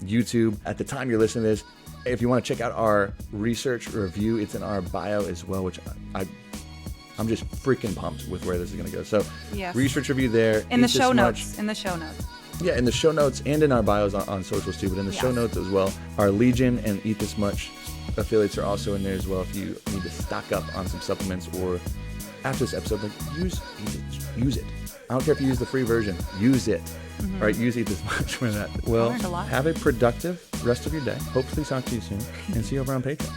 YouTube. At the time you're listening to this, if you want to check out our research review, it's in our bio as well, which I'm just freaking pumped with where this is going to go. So research review there. In the show notes. Yeah, in the show notes and in our bios on socials too, but in the show notes as well. Our Legion and Eat This Much affiliates are also in there as well. If you need to stock up on some supplements or after this episode, like use it. I don't care if you use the free version. Use it. All right, use Eat This Much for that. Well, have a productive rest of your day. Hopefully talk to you soon and see you over on Patreon.